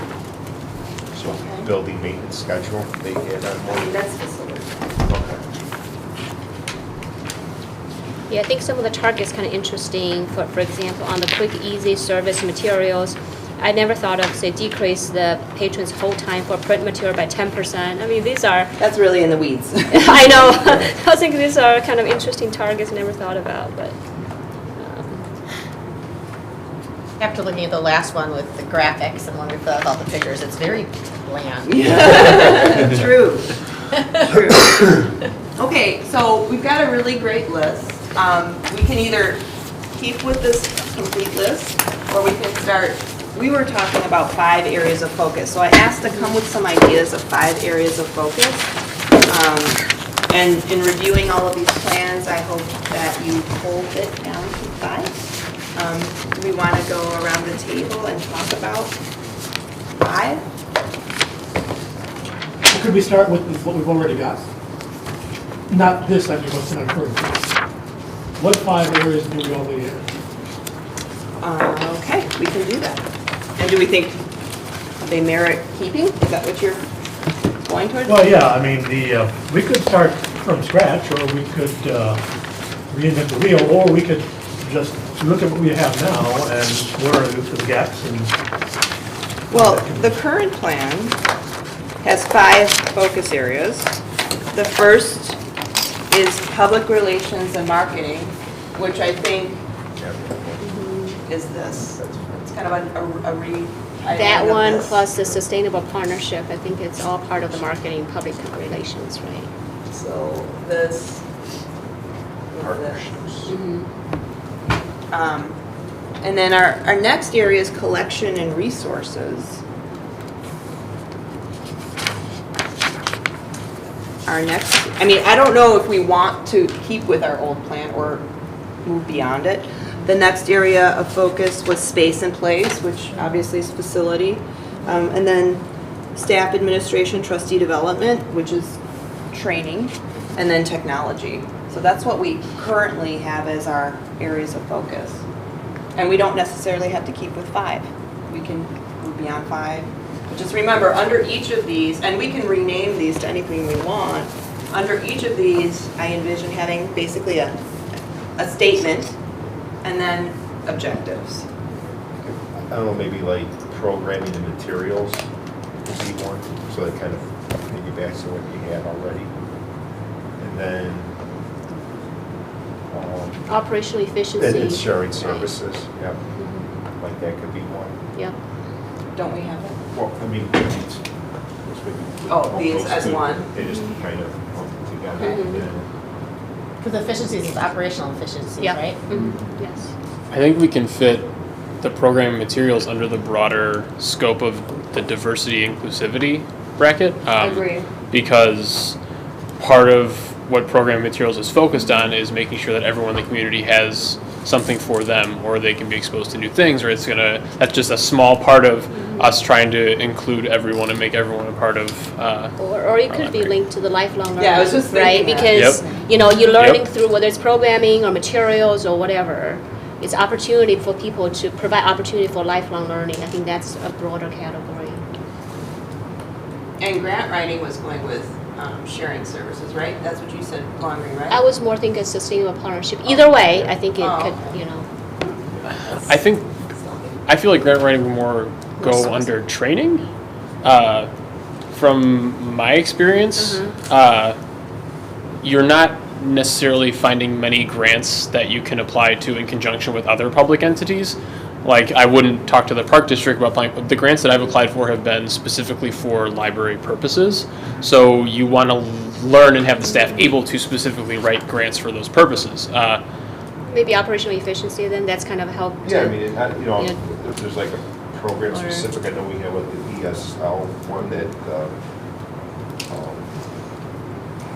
So building maintenance schedule, they had on I one. mean, that's facility. Okay. Yeah, I think some of the targets kind of interesting. For example, on the quick, easy service materials, I never thought of, say, decrease the patron's hold time for print material by 10%. I mean, these are, That's really in the weeds. I know, I think these are kind of interesting targets, never thought about, but. After looking at the last one with the graphics and when we fill out all the pictures, it's very bland. True. True. Okay, so we've got a really great list. We can either keep with this complete list, or we can start. We were talking about 5 areas of focus, so I asked to come with some ideas of 5 areas of focus. And in reviewing all of these plans, I hope that you hold it down to 5. Do we want to go around the table and talk about 5? Could we start with what we've already got? Not this, I mean, what's in our current plan. What 5 areas do we already have? Okay, we can do that. And do we think they merit keeping? Is that what you're going towards? Well, yeah, I mean, we could start from scratch, or we could reinvent the wheel, or we could just look at what we have now and where are the gaps and. Well, the current plan has 5 focus areas. The first is public relations and marketing, which I think is this. It's kind of a re. That one plus the sustainable partnership, I think it's all part of the marketing, public relations, right? So this. Partnerships. And then our next area is collection and resources. Our next, I mean, I don't know if we want to keep with our old plan or move beyond it. The next area of focus was space and place, which obviously is facility. And then staff administration, trustee development, which is training, and then technology. So that's what we currently have as our areas of focus. And we don't necessarily have to keep with 5. We can move beyond 5. But just remember, under each of these, and we can rename these to anything we want, under each of these, I envision having basically a statement and then objectives. I don't know, maybe like programming and materials would be one, so that kind of piggybacks on what you had already. And then Operational efficiency. and sharing services, yeah. Like that could be one. Yep. Don't we have it? Well, I mean, These as one. They just kind of come together. Mhm. Because efficiencies is operational efficiencies, Yep. right? Yes. I think we can fit the program materials under the broader scope of the diversity inclusivity bracket. Agree. Because part of what program materials is focused on is making sure that everyone in the community has something for them, or they can be exposed to new things, or that's just a small part of us trying to include everyone and make everyone a part of. Or it could be linked to the lifelong learning, Yeah, I was just right? thinking that. Because, Yep. you're learning Yep. through whether it's programming or materials or whatever. It's opportunity for people to provide opportunity for lifelong learning. I think that's a broader category. And grant writing was going with sharing services, right? That's what you said, Laundry, right? I was more thinking sustainable partnership. Either way, I think it could, I feel like grant writing would more go under training. From my experience, you're not necessarily finding many grants that you can apply to in conjunction with other public entities. Like, I wouldn't talk to the park district about applying, but the grants that I've applied for have been specifically for library purposes. So you want to learn and have the staff able to specifically write grants for those purposes. maybe operational efficiency then, that's kind of help. Yeah, I to- mean, Yeah. if there's like a program specific, I know we have with the ESL one that,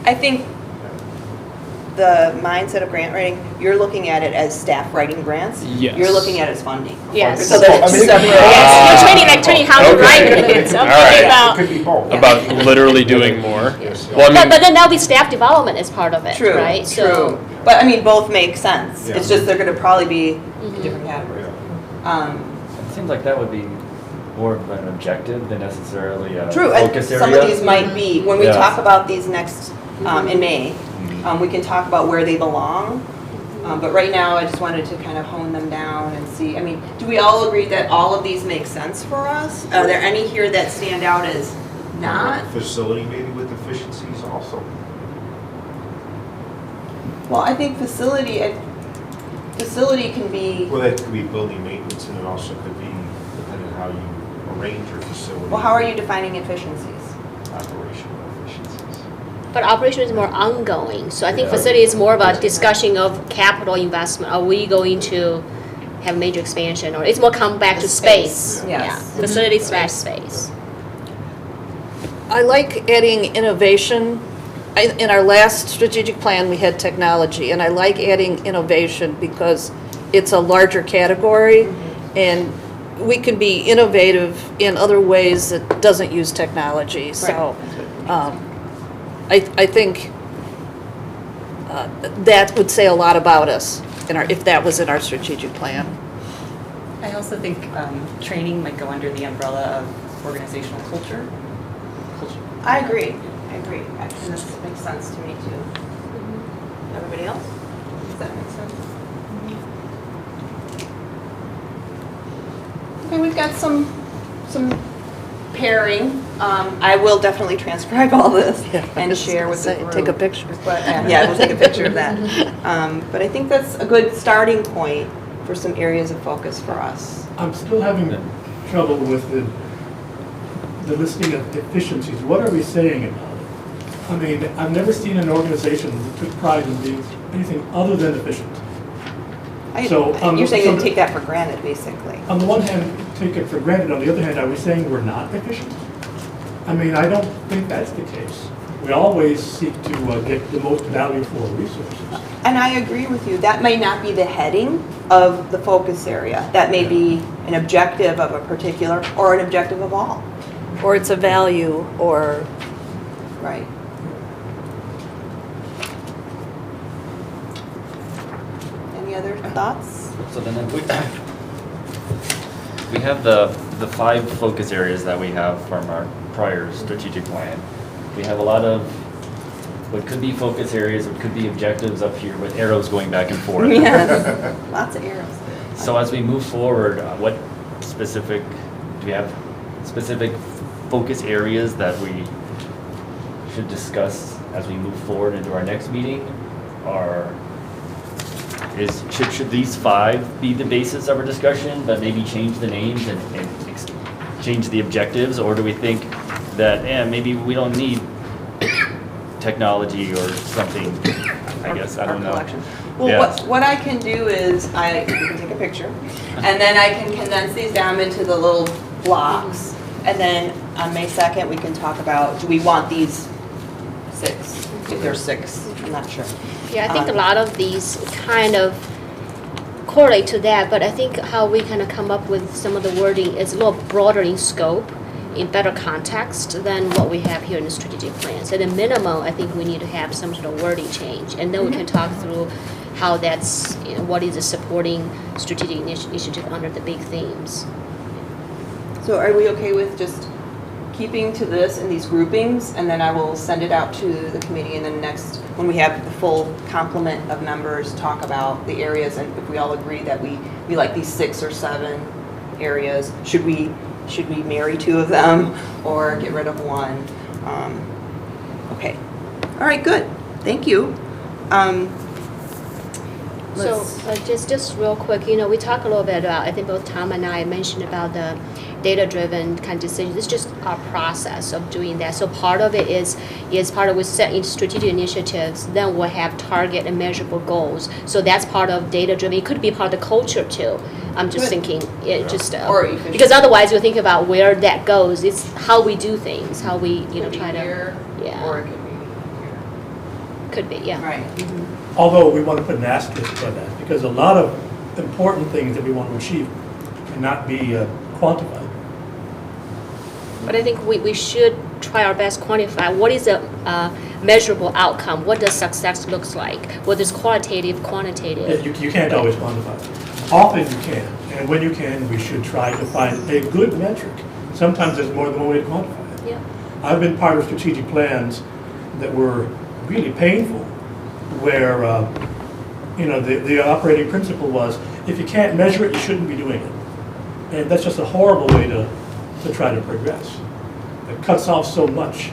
I think the mindset of grant writing, you're looking at it as staff writing grants. Yes. You're looking at it as funding. Yes. So there's I mean, it could be- separate. Yes, you're training how to Okay. write it. So All I'm right. talking it about, could be both. About literally doing more. Yes, yeah. Well, I mean, but then there'll be staff development as part of it, True, right? true. But I mean, both make sense. Yeah. It's just they're gonna probably be in different categories. Yeah. It seems like that would be more of an objective than necessarily a True, and focus area. some of these might be, when we Yeah. talk about these next, in May, we can talk about where they belong. But right now, I just wanted to kind of hone them down and see, I mean, do we all agree that all of these make sense for us? Are there any here that stand out as not? Facility maybe with efficiencies also. Well, I think facility can be, Well, that could be building maintenance, and it also could be, depending on how you arrange your facility. well, how are you defining efficiencies? Operational efficiencies. but operation is more ongoing. So I think Yeah. facility is more about discussion of capital investment. Are we going to have major expansion, or it's more come back to space? Yes. Yeah, facility / space. I like adding innovation. In our last strategic plan, we had technology, and I like adding innovation because it's a larger category, and we can be innovative in other ways that doesn't use technology. So I think that would say a lot about us if that was in our strategic plan. I also think training might go under the umbrella of organizational culture. I agree. And this makes sense to me too. Everybody else? Does that make sense? Okay, we've got some pairing I will definitely transcribe all this and share with the group. Take a picture. But, yeah, we'll take a picture of that. But I think that's a good starting point for some areas of focus for us. I'm still having trouble with the listing of efficiencies. What are we saying about it? I mean, I've never seen an organization that took pride in being anything other than efficient. You're saying to take that for granted, basically. On the one hand, take it for granted. On the other hand, are we saying we're not efficient? I mean, I don't think that's the case. We always seek to get the most value for our resources. And I agree with you. That may not be the heading of the focus area. That may be an objective of a particular, or an objective of all. Or it's a value, or Right. Any other thoughts? So then if we have the 5 focus areas that we have from our prior strategic plan. We have a lot of what could be focus areas, what could be objectives up here with arrows going back and forth. Yes, lots of arrows. So as we move forward, what specific, do we have specific focus areas that we should discuss as we move forward into our next meeting? Or should these 5 be the basis of our discussion, but maybe change the names and change the objectives? Or do we think that, maybe we don't need technology or something, I guess, I don't know. Well, Yeah. what I can do is, you can take a picture, and then I can condense these down into the little blocks, and then on May 2nd, we can talk about, do we want these 6? If there's 6, I'm not sure. Yeah, I think a lot of these kind of correlate to that, but I think how we kind of come up with some of the wording is a little broader in scope, in better context than what we have here in the strategic plan. So at a minimum, I think we need to have some sort of wording change, and then we can talk through how that's, what is a supporting strategic initiative under the big themes. So are we okay with just keeping to this in these groupings, and then I will send it out to the committee, and then next, when we have the full complement of members, talk about the areas, and if we all agree that we like these 6 or 7 areas, should we marry 2 of them or get rid of 1? Okay. All right, good. Thank you. So just real quick, we talk a little bit about, I think both Tom and I mentioned about the data-driven kind of decisions. It's just our process of doing that. So part of it is part of we set in strategic initiatives, then we'll have target and measurable goals. So that's part of data-driven. It could be part of the culture too. I'm just thinking, because otherwise you'll think about where that goes. It's how we do things, how we, try to, or it could be here. Could be, yeah. Right. Mm-hmm. Although we want to put an asterisk by that, because a lot of important things that we want to achieve cannot be quantified. But I think we should try our best to quantify what is a measurable outcome. What does success looks like? Whether it's qualitative, quantitative. Yeah, you can't always quantify it. Often you can, and when you can, we should try to find a good metric. Sometimes there's more than one way to quantify it. Yeah. I've been part of strategic plans that were really painful, where the operating principle was, if you can't measure it, you shouldn't be doing it. And that's just a horrible way to try to progress. It cuts off so much.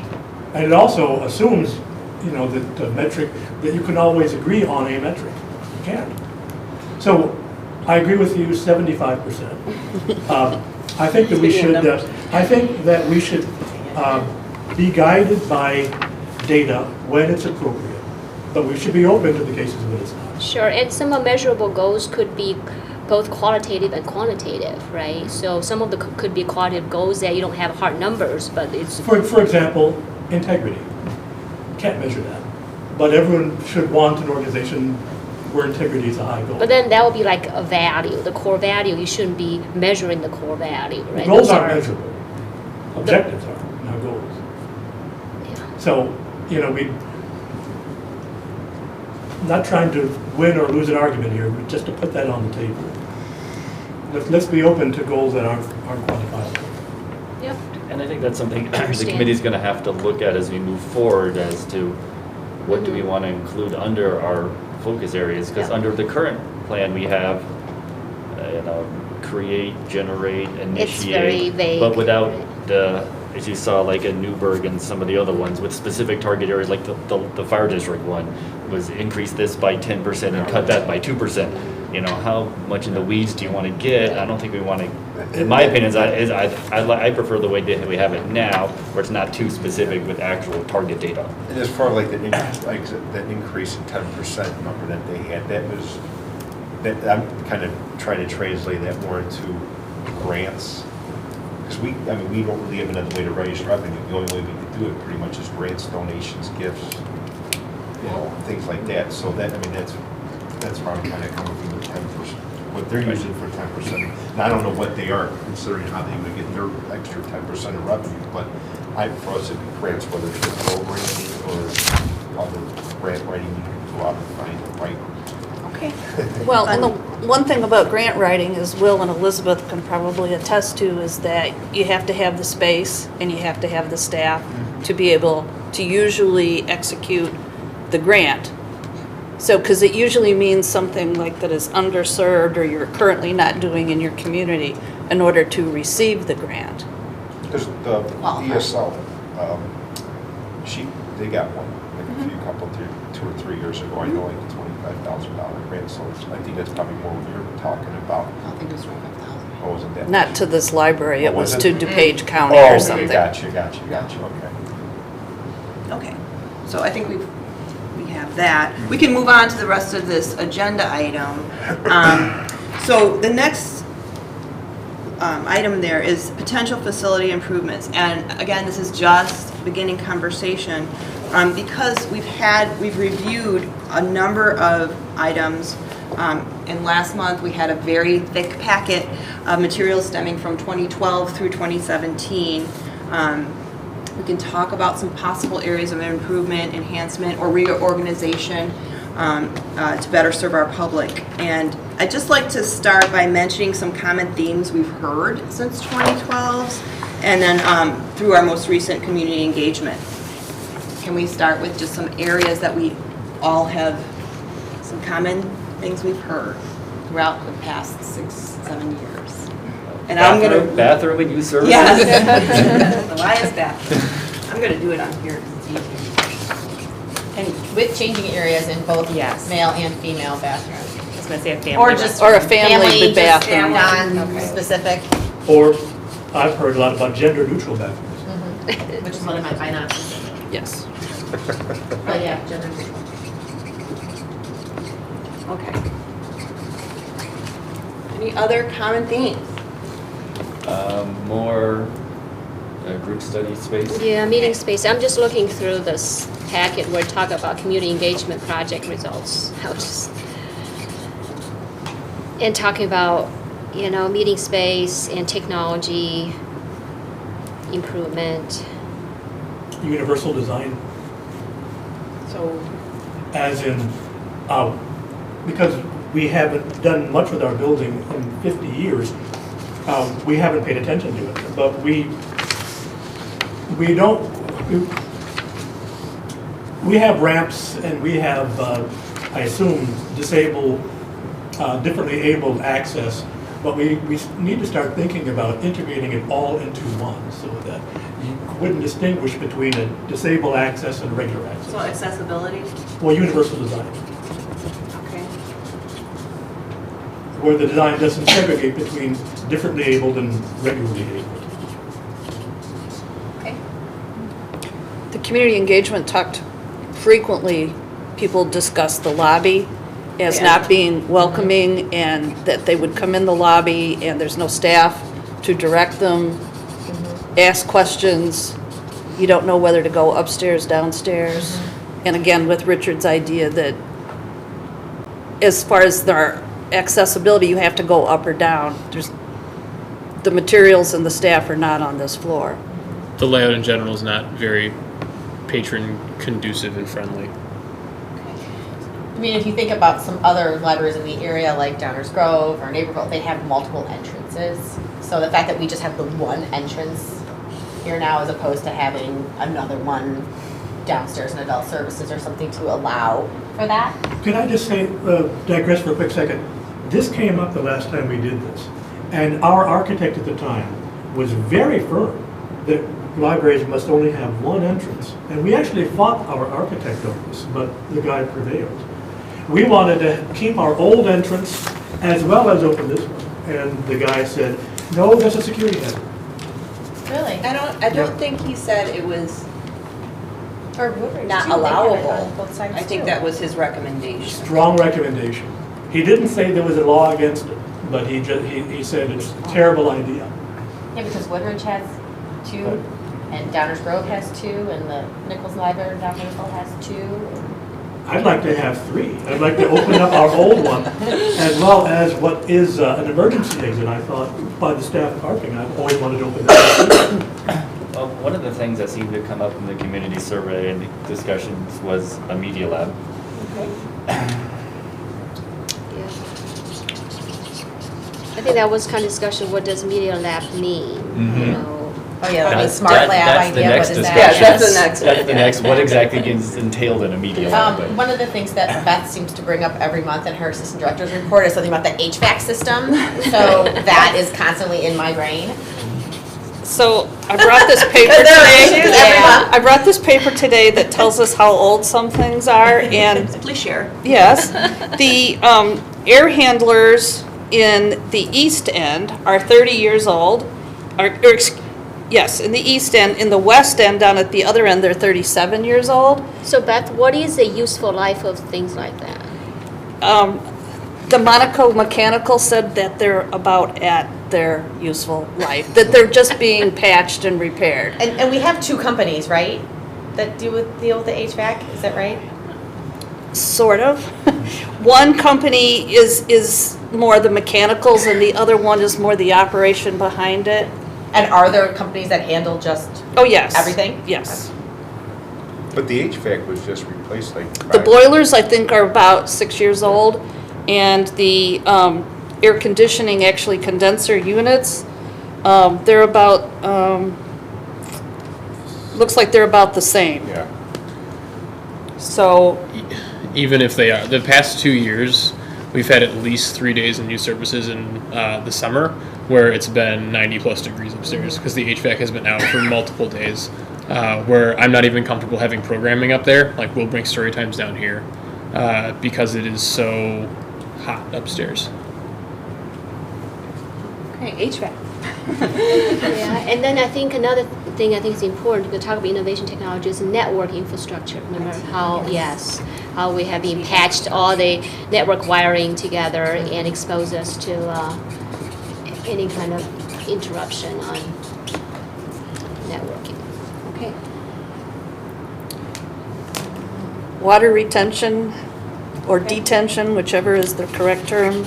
And it also assumes, that the metric, that you can always agree on a metric. You can't. So I agree with you 75%. I think that we should be guided by data when it's appropriate, but we should be open to the cases when it's not. Sure, and some measurable goals could be both qualitative and quantitative, right? So some of the could be qualitative goals that you don't have hard numbers, but it's... For example, integrity. Can't measure that. But everyone should want an organization where integrity is a high goal. But then that would be like a value, the core value. You shouldn't be measuring the core value, right? Goals aren't measurable. Objectives are, not goals. Yeah. So, we not trying to win or lose an argument here, but just to put that on the table. Let's be open to goals that aren't quantifiable. Yep. And I think that's something the committee's going to have to look at as we move forward as to what do we want to include under our focus areas. Because under the current plan we have, create, generate, initiate. It's very vague. But without the as you saw, like in Newburgh and some of the other ones with specific target areas, like the fire district one was increase this by 10% and cut that by 2%. You know, how much in the weeds do you want to get? I don't think we want to, in my opinion, I prefer the way that we have it now, where it's not too specific with actual target data. And as far like that increase in 10% number that they had, that was, that I'm kind of trying to translate that more into grants. Because we don't really have another way to raise revenue. The only way we can do it pretty much is grants, donations, gifts, you know, things like that. So that, that's where I'm kind of coming from the 10%, what they're using for 10%. Now, I don't know what they are, considering how they would get their extra 10% of revenue, but for us, it'd be grants, whether it's for programming or other grant writing, you can go out and find the right. Okay. Well, and the one thing about grant writing, as Will and Elizabeth can probably attest to, is that you have to have the space and you have to have the staff to be able to usually execute the grant. So, because it usually means something like that is underserved or you're currently not doing in your community in order to receive the grant. Because the ESL, they got one, like a couple, 2 or 3 years ago, I know, like a $25,000 grant, so I think that's probably more what you're talking about. I don't think it was 25,000. Oh, wasn't that? Not to this library, it was it? to DuPage County Oh, or okay, something. gotcha, okay. Okay, so I think we have that. We can move on to the rest of this agenda item. So the next item there is potential facility improvements. And again, this is just beginning conversation because we've reviewed a number of items. And last month we had a very thick packet of materials stemming from 2012 through 2017. We can talk about some possible areas of improvement, enhancement, or reorganization to better serve our public. And I'd just like to start by mentioning some common themes we've heard since 2012, and then through our most recent community engagement. Can we start with just some areas that we all have, some common things we've heard throughout the past 6-7 years? And bathroom and use services? Yes. The why is bathroom. I'm going to do it on here because it's easier. And with changing areas in both Yes. male and female bathrooms. I was going to say a family. Or just Or a family just bathroom. non-specific, Or I've heard a lot about gender neutral bathrooms. which is what I meant by non-specific. Yes. But yeah, gender neutral. Okay. Any other common themes? More group study space? Yeah, meeting space. I'm just looking through this packet where it talk about community engagement project results. And talking about, meeting space and technology improvement. Universal design, So, as in, because we haven't done much with our building in 50 years, we haven't paid attention to it. But we have ramps and we have, I assume, differently abled access, but we need to start thinking about integrating it all into one so that you wouldn't distinguish between a disabled access and regular access. so accessibility? Well, universal design, Okay. where the design doesn't segregate between differently abled and regularly abled. Okay. The community engagement talked frequently, people discussed the lobby as Yeah. not being welcoming and that they would come in the lobby and there's no staff to direct them, ask questions, you don't know whether to go upstairs, downstairs. And again, with Richard's idea that as far as their accessibility, you have to go up or down. The materials and the staff are not on this floor. The layout in general is not very patron conducive and friendly. I mean, if you think about some other libraries in the area, like Downers Grove or Naperville, they have multiple entrances. So the fact that we just have the one entrance here now, as opposed to having another one downstairs in adult services or something to allow for that. Can I just say, digress for a quick second? This came up the last time we did this, and our architect at the time was very firm that libraries must only have one entrance. And we actually fought our architect over this, but the guy prevailed. We wanted to keep our old entrance as well as open this one. And the guy said, no, that's a security hazard. Really? I don't think he said it was Or Woodridge, not too, they had it allowable. on both sides, I think too. that was his recommendation. Strong recommendation. He didn't say there was a law against it, but he said it's a terrible idea. Yeah, because Woodridge has 2, and Downers Grove has 2, and the Nichols Library down Maple has 2. I'd like to have 3. I'd like to open up our old one, as well as what is an emergency exit. I thought by the staff parking, I've always wanted to open that. One of the things that seemed to come up in the community survey and the discussions was a media lab. Yeah. I think that was kind of discussion, what does media lab mean, you know? Oh, yeah, like That's- smart that- lab that's the idea, what next is that? discussion. Yeah, that's the next That's the next, what exactly is entailed in a media lab? but- One of the things that Beth seems to bring up every month in her assistant director's report is something about the HVAC system. So that is constantly in my brain. So I brought this paper There are today. issues every month. I brought this paper today that tells us how old some things are, and Please share. yes, the air handlers in the east end are 30 years old. Yes, in the east end. In the west end, down at the other end, they're 37 years old. So Beth, what is the useful life of things like that? The Monaco Mechanical said that they're about at their useful life, that they're just being patched and repaired. And we have 2 companies, right, that deal with the HVAC, is that right? Sort of. One company is more the mechanicals and the other one is more the operation behind it. And are there companies that handle just Oh, yes. everything? Yes. But the HVAC was just replaced like. The boilers, I think, are about 6 years old, and the air conditioning, actually condenser units, they're about, looks like they're about the same. Yeah. So, Even if they are, the past 2 years, we've had at least 3 days in new services in the summer where it's been 90 plus degrees upstairs because the HVAC has been out for multiple days. Where I'm not even comfortable having programming up there. Like we'll bring story times down here because it is so hot upstairs. Okay, HVAC. Yeah, and then I think another thing I think is important to talk about innovation technologies and network infrastructure. Remember how, how we have been patched all the network wiring together and expose us to any kind of interruption on networking. Okay. water retention or detention, whichever is the correct term.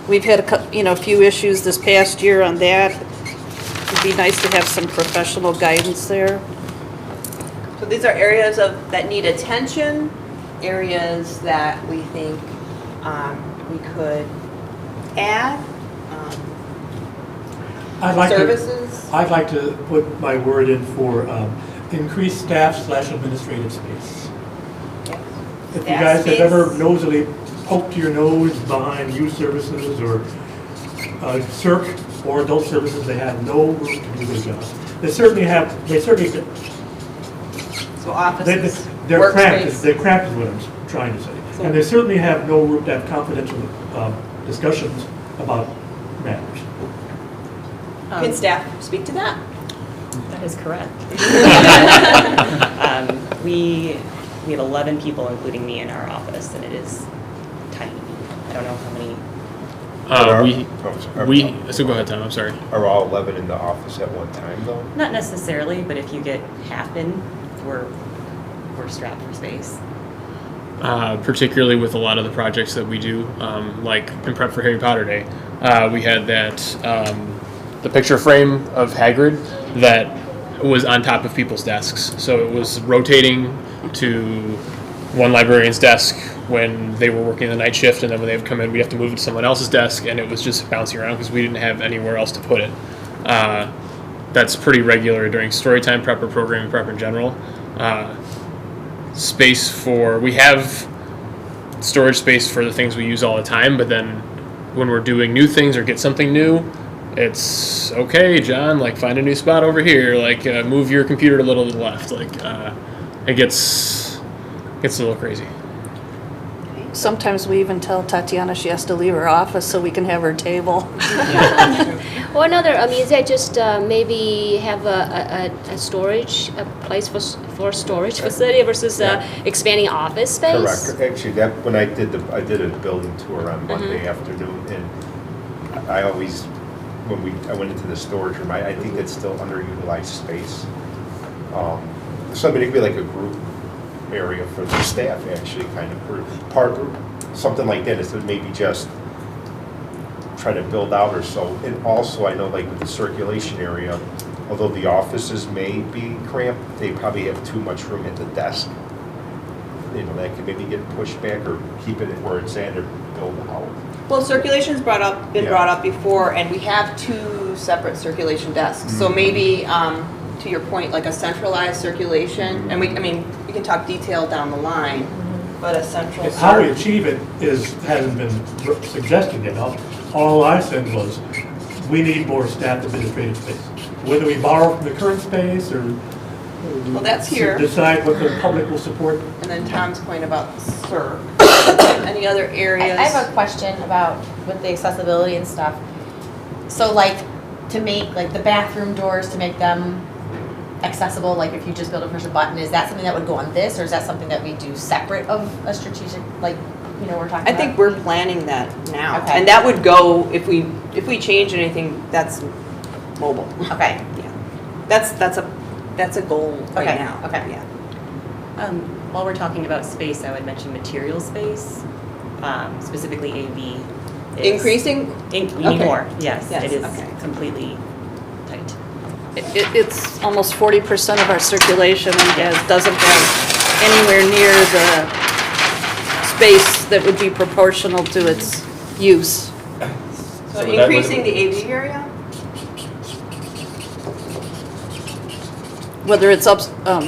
We've had a few issues this past year on that. It'd be nice to have some professional guidance there. So these are areas that need attention, areas that we think we could add, services. I'd like to put my word in for increased staff/administrative space. If you Staff guys have space. ever nosily poked your nose behind youth services or CERC or adult services, they have no room to do their job. They certainly So offices, they're cramped, workspace. they're cramped is what I'm trying to say. And they certainly have no room to have confidential discussions about matters. Can staff speak to that? That is correct. We have 11 people, including me, in our office, and it is tiny. I don't know how many. So go ahead, Tom, I'm sorry. Are all 11 in the office at one time, though? Not necessarily, but if you get half in, we're strapped for space. Particularly with a lot of the projects that we do, like in prep for Harry Potter Day, we had that the picture frame of Hagrid that was on top of people's desks. So it was rotating to one librarian's desk when they were working the night shift, and then when they would come in, we'd have to move it to someone else's desk, and it was just bouncing around because we didn't have anywhere else to put it. That's pretty regular during storytime prep or programming prep in general. We have storage space for the things we use all the time, but then when we're doing new things or get something new, it's okay, John, like find a new spot over here, like move your computer a little to the left. Like it gets a little crazy. Sometimes we even tell Tatiana she has to leave her office so we can have her table. Or another, is that just maybe have a storage, a place for storage facility versus expanding office space? Correct. Actually, when I did a building tour on Monday afternoon, and I always, I went into the storage room, I think it's still underutilized space. So it could be like a group area for the staff, actually, kind of something like that, instead of maybe just try to build out or so. And also, I know, like with the circulation area, although the offices may be cramped, they probably have too much room at the desk. That could maybe get pushed back or keep it where it's at or build out. Well, circulation's brought up before, and we have 2 separate circulation desks. So maybe, to your point, like a centralized circulation, and we can talk detail down the line, but a central. How we achieve it hasn't been suggested yet. All I said was, we need more staff administrative space. Whether we borrow from the current space or well, that's here. Decide what the public will support. And then Tom's point about CERC. Any other areas? I have a question about with the accessibility and stuff. So like to make like the bathroom doors, to make them accessible, like if you just build a push a button, is that something that would go on this, or is that something that we do separate of a strategic, like, we're talking about? I think we're planning that now. Okay. And that would go, if we change anything, that's mobile. Okay. Yeah. That's a goal right Okay. now. Okay. Yeah. While we're talking about space, I would mention material space, specifically AV. is- Increasing? We need Okay. more, yes. Yes, It is okay. completely tight. It's almost 40% of our circulation and doesn't have anywhere near the space that would be proportional to its use. So that increasing would- the AV area? Whether it's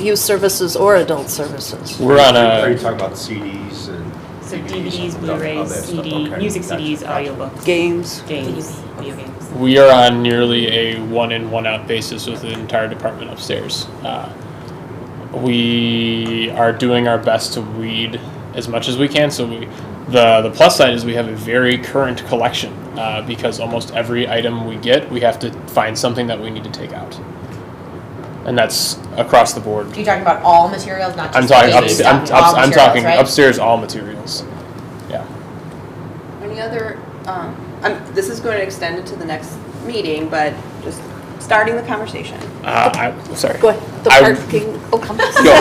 youth services or adult services. We're on Are you a talking about CDs and? So DVDs, all that Blu-rays, stuff? CD, Okay. music Gotcha. CDs, Gotcha. audiobooks, Games. games, video games. we are on nearly a one in, one out basis with the entire department upstairs. We are doing our best to weed as much as we can. So the plus side is we have a very current collection because almost every item we get, we have to find something that we need to take out, and that's across the board. You're talking about all materials, not just I'm talking AV stuff, all I'm materials, talking right? upstairs, all materials. Yeah. Any other, this is going to extend into the next meeting, but just starting the conversation. Sorry. Go ahead. The I- parking. Oh, come on. Go.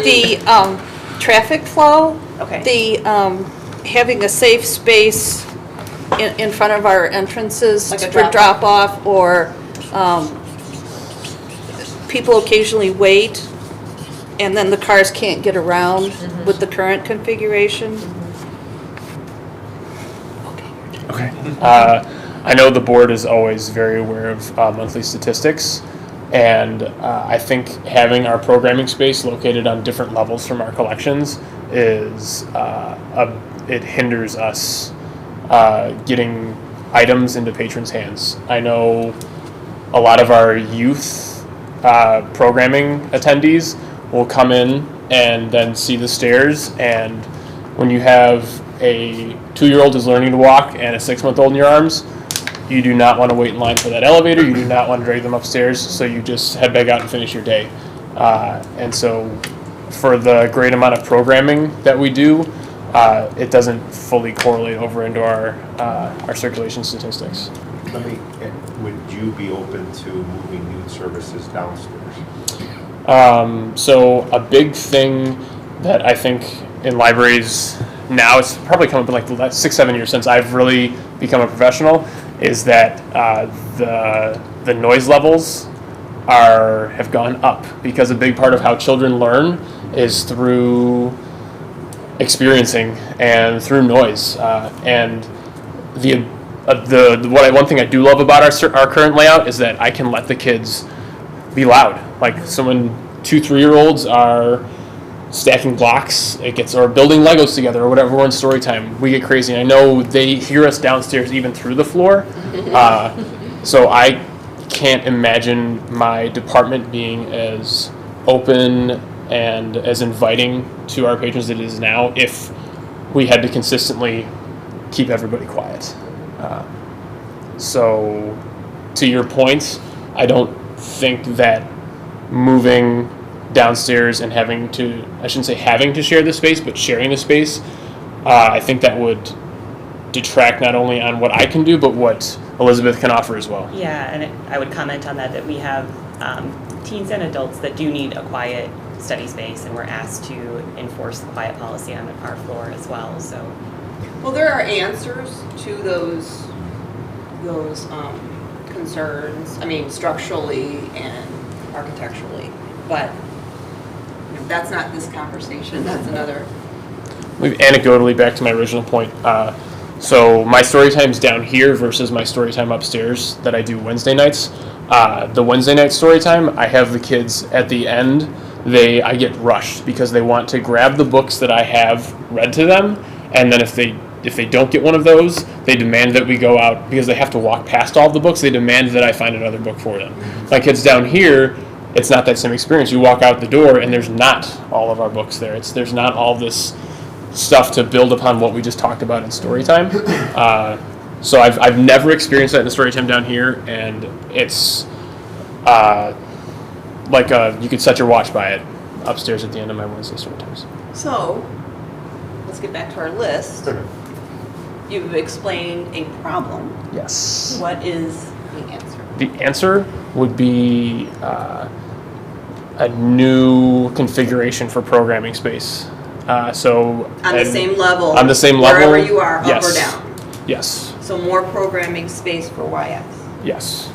The traffic flow. Okay. The having a safe space in front of our entrances Like a for drop-off. drop off, or people occasionally wait and then the cars can't get around with the current configuration. Okay. I know the board is always very aware of monthly statistics, and I think having our programming space located on different levels from our collections is it hinders us getting items into patrons' hands. I know a lot of our youth programming attendees will come in and then see the stairs, and when you have a 2-year-old who's learning to walk and a 6-month-old in your arms, you do not want to wait in line for that elevator. You do not want to drag them upstairs, so you just head back out and finish your day. And so for the great amount of programming that we do, it doesn't fully correlate over into our circulation statistics. Would you be open to moving youth services downstairs? So a big thing that I think in libraries now, it's probably come up in like the last 6-7 years since I've really become a professional, is that the noise levels have gone up, because a big part of how children learn is through experiencing and through noise. And one thing I do love about our current layout is that I can let the kids be loud. Like, so when 2-3-year-olds are stacking blocks, or building Legos together, or whatever, we're in story time, we get crazy. And I know they hear us downstairs even through the floor, So I can't imagine my department being as open and as inviting to our patrons as it is now if we had to consistently keep everybody quiet. So to your point, I don't think that moving downstairs and having to, I shouldn't say having to share the space, but sharing the space, I think that would detract not only on what I can do, but what Elizabeth can offer as well. Yeah, and I would comment on that we have teens and adults that do need a quiet study space, and we're asked to enforce the quiet policy on our floor as well, so. Well, there are answers to those concerns, I mean, structurally and architecturally, but that's not this conversation, that's another. Anecdotally, back to my original point, so my story time's down here versus my story time upstairs that I do Wednesday nights. The Wednesday night story time, I have the kids at the end, I get rushed because they want to grab the books that I have read to them, and then if they don't get one of those, they demand that we go out, because they have to walk past all the books, they demand that I find another book for them. My kids down here, it's not that same experience. You walk out the door and there's not all of our books there. There's not all this stuff to build upon what we just talked about in story time. So I've never experienced that in story time down here, and it's like you could set your watch by it upstairs at the end of my Wednesday story times. So, let's get back to our list. You've explained a problem. Yes. What is the answer? The answer would be a new configuration for programming space. So on the same level. On the same level. Wherever you are, yes. up or down. Yes. So more programming space for YS. Yes.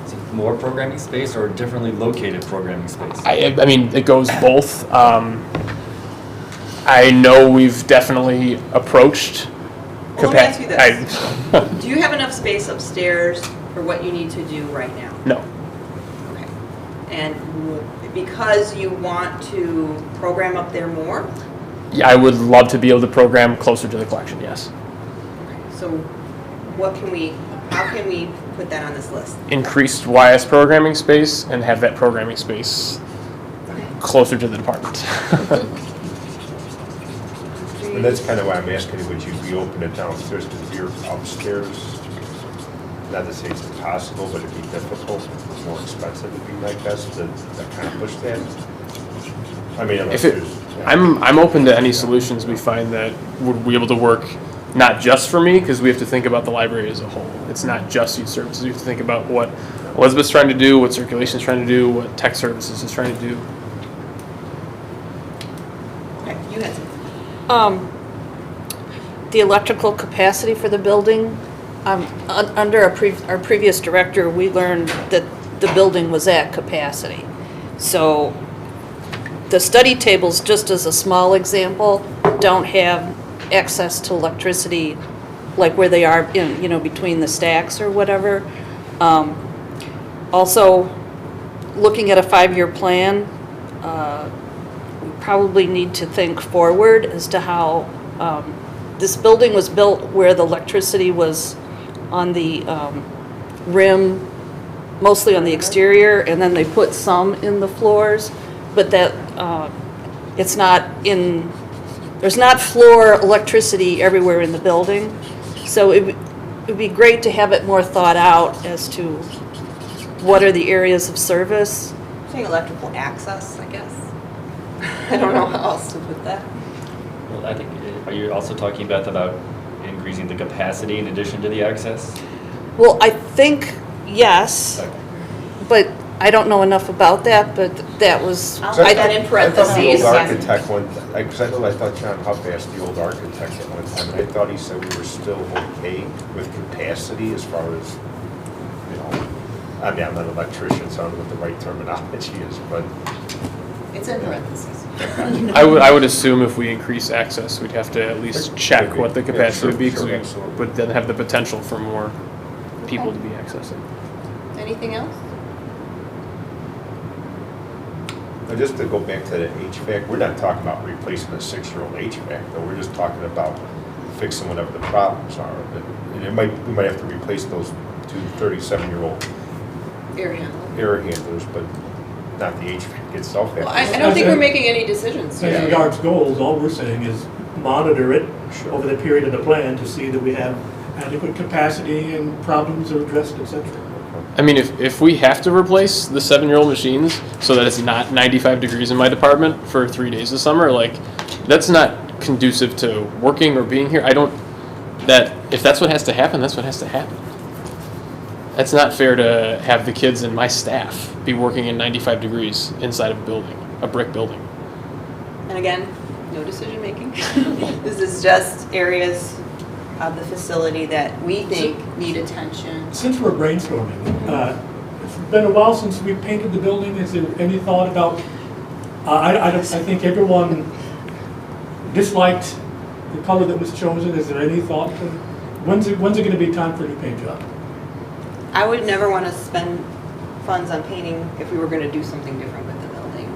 So more programming space or differently located programming space? I mean, it goes both. I know we've definitely approached. Well, let me ask you this. Do you have enough space upstairs for what you need to do right now? No. Okay. And because you want to program up there more? Yeah, I would love to be able to program closer to the collection, yes. Okay. So how can we put that on this list? Increased YS programming space and have that programming space closer to the department. And that's kind of why I'm asking, would you be open to downstairs, because if you're upstairs, not to say it's impossible, but it'd be difficult, more expensive would be my guess to accomplish that. I mean, I'm open to any solutions we find that would be able to work, not just for me, because we have to think about the library as a whole. It's not just youth services. We have to think about what Elizabeth's trying to do, what circulation's trying to do, what tech services is trying to do. Okay, you had some. The electrical capacity for the building, under our previous director, we learned that the building was at capacity. So the study tables, just as a small example, don't have access to electricity like where they are in, between the stacks or whatever. Also, looking at a 5-year plan, we probably need to think forward as to how this building was built, where the electricity was on the rim, mostly on the exterior, and then they put some in the floors, but that it's not in, there's not floor electricity everywhere in the building. So it would be great to have it more thought out as to what are the areas of service. Saying electrical access, I guess. I don't know how else to put that. Well, I think, are you also talking about increasing the capacity in addition to the access? Well, I think yes, Okay. but I don't know enough about that, but that was. I'll put that in I parentheses. thought the old architect I thought John Huff asked the old architect at one time, and I thought he said we were still okay with capacity as far as, I mean, I'm not an electrician, so I don't know what the right terminology is, but. It's in parentheses. I would assume if we increase access, we'd have to at least check what the capacity would be, because we would then have the potential for more people to be accessing. Anything else? Now, just to go back to the HVAC, we're not talking about replacing a 6-year-old HVAC, though. We're just talking about fixing whatever the problems are. And we might have to replace those to 37-year-old Air handler. air handlers, but not the HVAC itself. Well, I don't think we're making any decisions As today. regards goals, all we're saying is monitor it over the period of the plan to see that we have adequate capacity and problems are addressed, et cetera. I mean, if we have to replace the 7-year-old machines so that it's not 95 degrees in my department for 3 days this summer, like, that's not conducive to working or being here. If that's what has to happen, that's what has to happen. That's not fair to have the kids and my staff be working in 95 degrees inside of a building, a brick building. And again, no decision making. This is just areas of the facility that we think need attention. Since we're brainstorming, it's been a while since we painted the building. Is there any thought about, I think everyone disliked the color that was chosen. Is there any thought? When's it going to be time for a new paint job? I would never want to spend funds on painting if we were going to do something different with the building.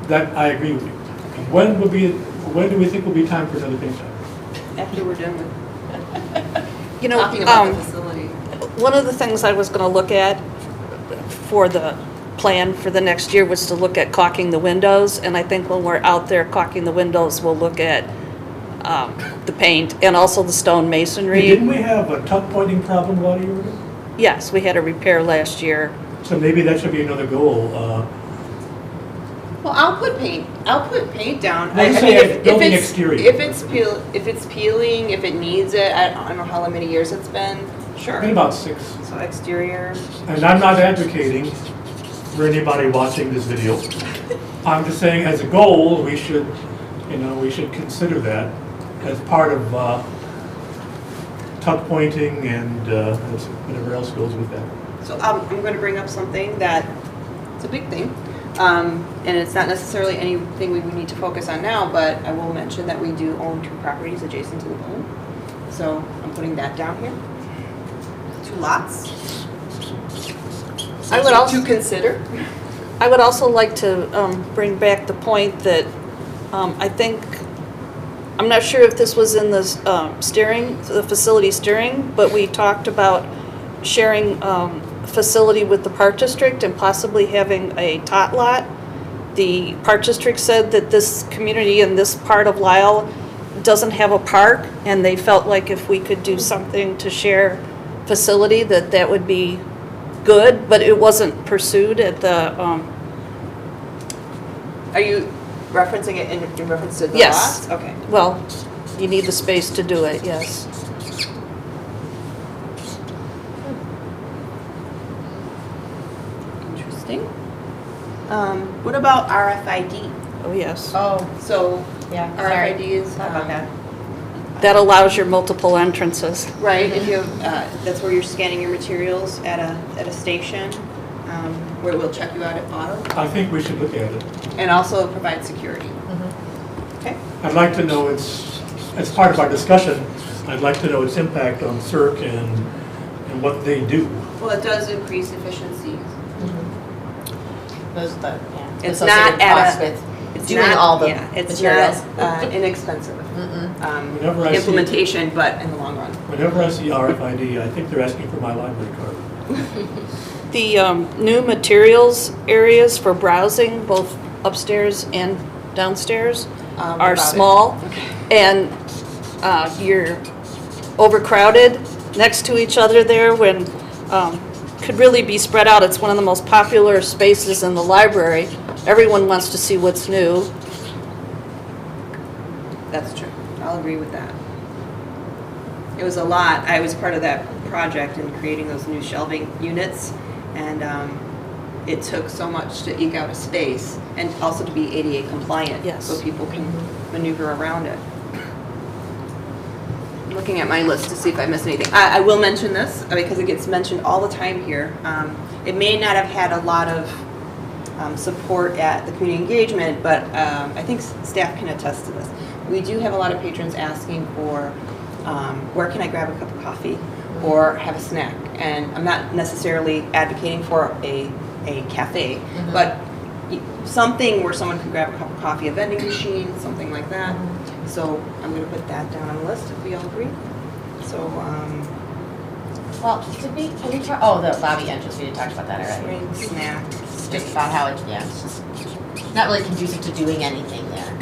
That, I agree with you. When do we think will be time for another paint job? After we're done with You know, talking about the facility. one of the things I was going to look at for the plan for the next year was to look at caulking the windows, and I think when we're out there caulking the windows, we'll look at the paint and also the stone masonry. Didn't we have a tuck pointing problem a lot of years ago? Yes, we had a repair last year. So maybe that should be another goal. Well, I'll put paint down. Well, you say building exterior. If it's peeling, if it needs it, I don't know how many years it's been. Sure. Been about 6. So exterior. And I'm not advocating for anybody watching this video. I'm just saying, as a goal, we should consider that as part of tuck pointing and whatever else goes with that. So I'm going to bring up something that it's a big thing, and it's not necessarily anything we would need to focus on now. But I will mention that we do own 2 properties adjacent to the building, so I'm putting that down here. 2 lots. I would also to consider. I would also like to bring back the point that I think, I'm not sure if this was in the facility steering, but we talked about sharing facility with the Park District and possibly having a tot lot. The Park District said that this community in this part of Lisle doesn't have a park, and they felt like if we could do something to share facility, that would be good, but it wasn't pursued at the, Are you referencing it in reference to the Yes. lots? Okay. well, you need the space to do it, yes. Interesting. What about RFID? Oh, yes. Oh, So yeah, sorry. RFID is Thought about that. That allows your multiple entrances. right. If you that's where you're scanning your materials at a station, where it will check you out at bottom, I think we should look at it. and also provide security. Okay. I'd like to know as part of our discussion, I'd like to know its impact on CERC and what they do. Well, it does increase efficiency. Those the It's associated not at costs a- with It's doing not, all the yeah, it's materials. not inexpensive Whenever I see- implementation, but in the long run. Whenever I see RFID, I think they're asking for my library card. The new materials areas for browsing, both upstairs and downstairs, are About it. small. And you're overcrowded next to each other there when could really be spread out. It's one of the most popular spaces in the library. Everyone wants to see what's new. That's true. I'll agree with that. It was a lot. I was part of that project in creating those new shelving units, and it took so much to eke out a space and also to be ADA compliant. Yes. So people can maneuver around it. I'm looking at my list to see if I missed anything. I will mention this because it gets mentioned all the time here. It may not have had a lot of support at the community engagement, but I think staff can attest to this. We do have a lot of patrons asking for where can I grab a cup of coffee or have a snack. And I'm not necessarily advocating for a cafe, but something where someone can grab a cup of coffee, a vending machine, something like that. So I'm going to put that down on the list if we all agree. So Well, can we talk, oh, the lobby entrance, we did talk about that already. Spring snack. Just about how it's, yeah, it's just not really conducive to doing anything there.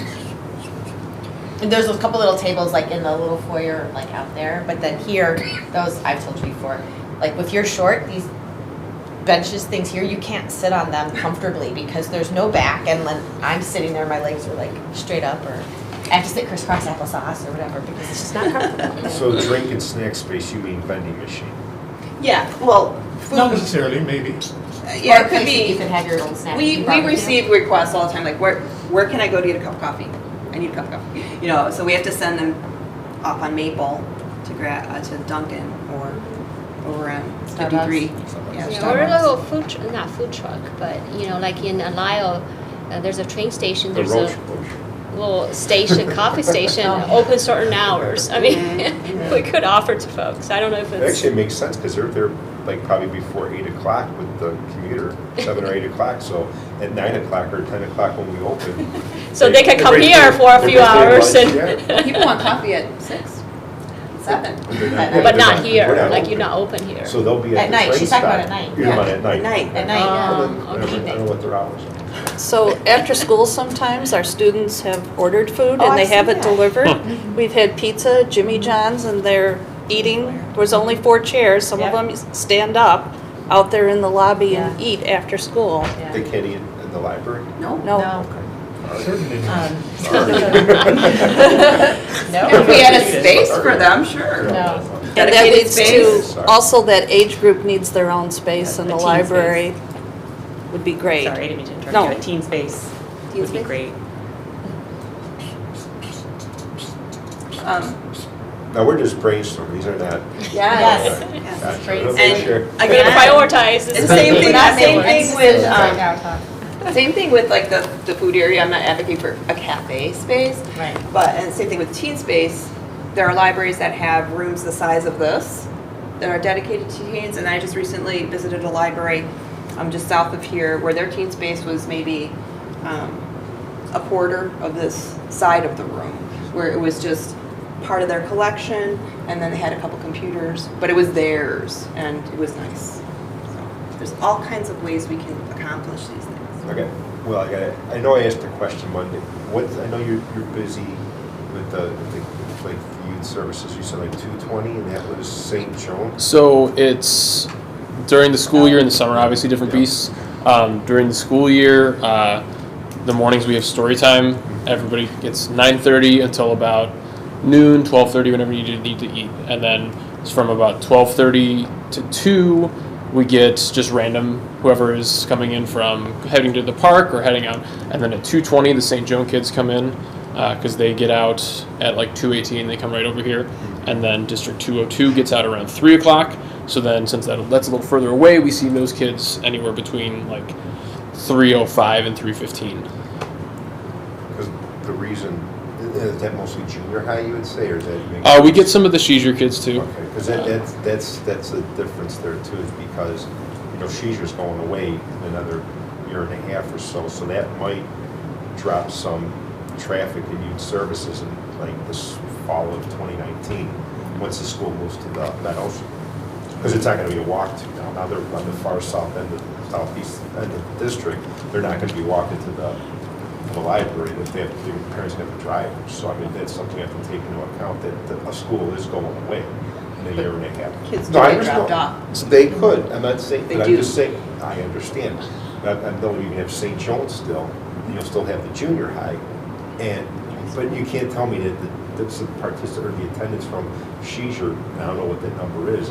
And there's a couple little tables like in the little foyer, like out there, but then here, those, I've told you before, like if you're short, these benches, things here, you can't sit on them comfortably because there's no back, and then I'm sitting there, my legs are like straight up, or I have to sit crisscross applesauce or whatever because it's just not comfortable. So drink and snack space, you mean vending machine? Yeah, well, Not food, necessarily, maybe. yeah, Or it could place that be. You could have your little snack. We barbecue. receive requests all the time, like where can I go to get a cup of coffee? I need a cup of coffee. You know, so we have to send them off on Maple to to Dunkin' or over on 53. Yeah, Yeah, or a Starbucks. little not food truck, but, you know, like in Lisle, there's a train station, The there's Roach a Bush. little station, coffee station, open certain hours. I mean, we could offer to folks. I don't know if it's. Actually, it makes sense because they're like probably before 8 o'clock with the commuter, 7 or 8 o'clock. So at 9 o'clock or 10 o'clock when we open. So they could come here for a few hours and. People want coffee at 6, 7. But not We're here, not like open. you're not open here. So they'll be At at the night. train She's talking stop. about at night. You're talking about at night. At night. At night, yeah. I okay. don't know what their hours are. So after school, sometimes our students have ordered food Oh, and they I've have seen it that. delivered. We've had pizza, Jimmy John's, and they're eating. There's only 4 chairs. Some of Yep. them stand up out there in the lobby and Yeah. eat after school. Yeah. They can't eat in the library? No. No. No. Certainly not. No. If we had a space for them, sure. No. And that Dedicated leads space. to, also that age group needs their own space Yeah, in a the teen library. Would be great. Sorry, I didn't mean to interrupt No. you. A teen space Teen would be space? great. No, we're just brainstorming. These are not. Yes. Gotcha. Great. Okay, sure. We're gonna prioritize. This And is- same We're thing, not same saying thing let's- with, right now, talk. same thing with like the food area. I'm not advocating for a cafe space. Right. But, and same thing with teen space, there are libraries that have rooms the size of this that are dedicated to teens, and I just recently visited a library just south of here where their teen space was maybe a quarter of this side of the room, where it was just part of their collection, and then they had a couple computers, but it was theirs, and it was nice. So there's all kinds of ways we can accomplish these things. Okay, well, I know I asked the question Monday. I know you're busy with the like youth services. You said like 220, and that was St. John's. So it's during the school year in the summer, obviously different Yeah. beasts. During the school year, the mornings we have story time. Everybody gets 9:30 until about noon, 12:30, whenever you need to eat. And then it's from about 12:30 to 2, we get just random, whoever is coming in from heading to the park or heading out. And then at 2:20, the St. Joan kids come in because they get out at like 2:18, they come right over here. And then District 202 gets out around 3 o'clock. So then since that's a little further away, we see those kids anywhere between like 3:05 and 3:15. Because the reason, is that mostly junior high, you would say, or is that? We get some of the Seizure kids too. Okay, because that's the difference there too, is because, Seizure's going away in another year and a half or so, so that might drop some traffic in youth services in like this fall of 2019, once the school moves to the Meadows. Because it's not going to be a walk to now. Now they're on the far south end of the southeast end of the district. They're not going to be walking to the library. If their parents have to drive. So I mean, that's something I have to take into account, that a school is going away in a year and a half. Kids No, do I get understand. dropped off. So they could. I'm not saying, They but do. I'm just saying, I understand. I don't even have St. John's still. You'll still have the junior high. But you can't tell me that the participant or the attendance from Seizure, and I don't know what that number is,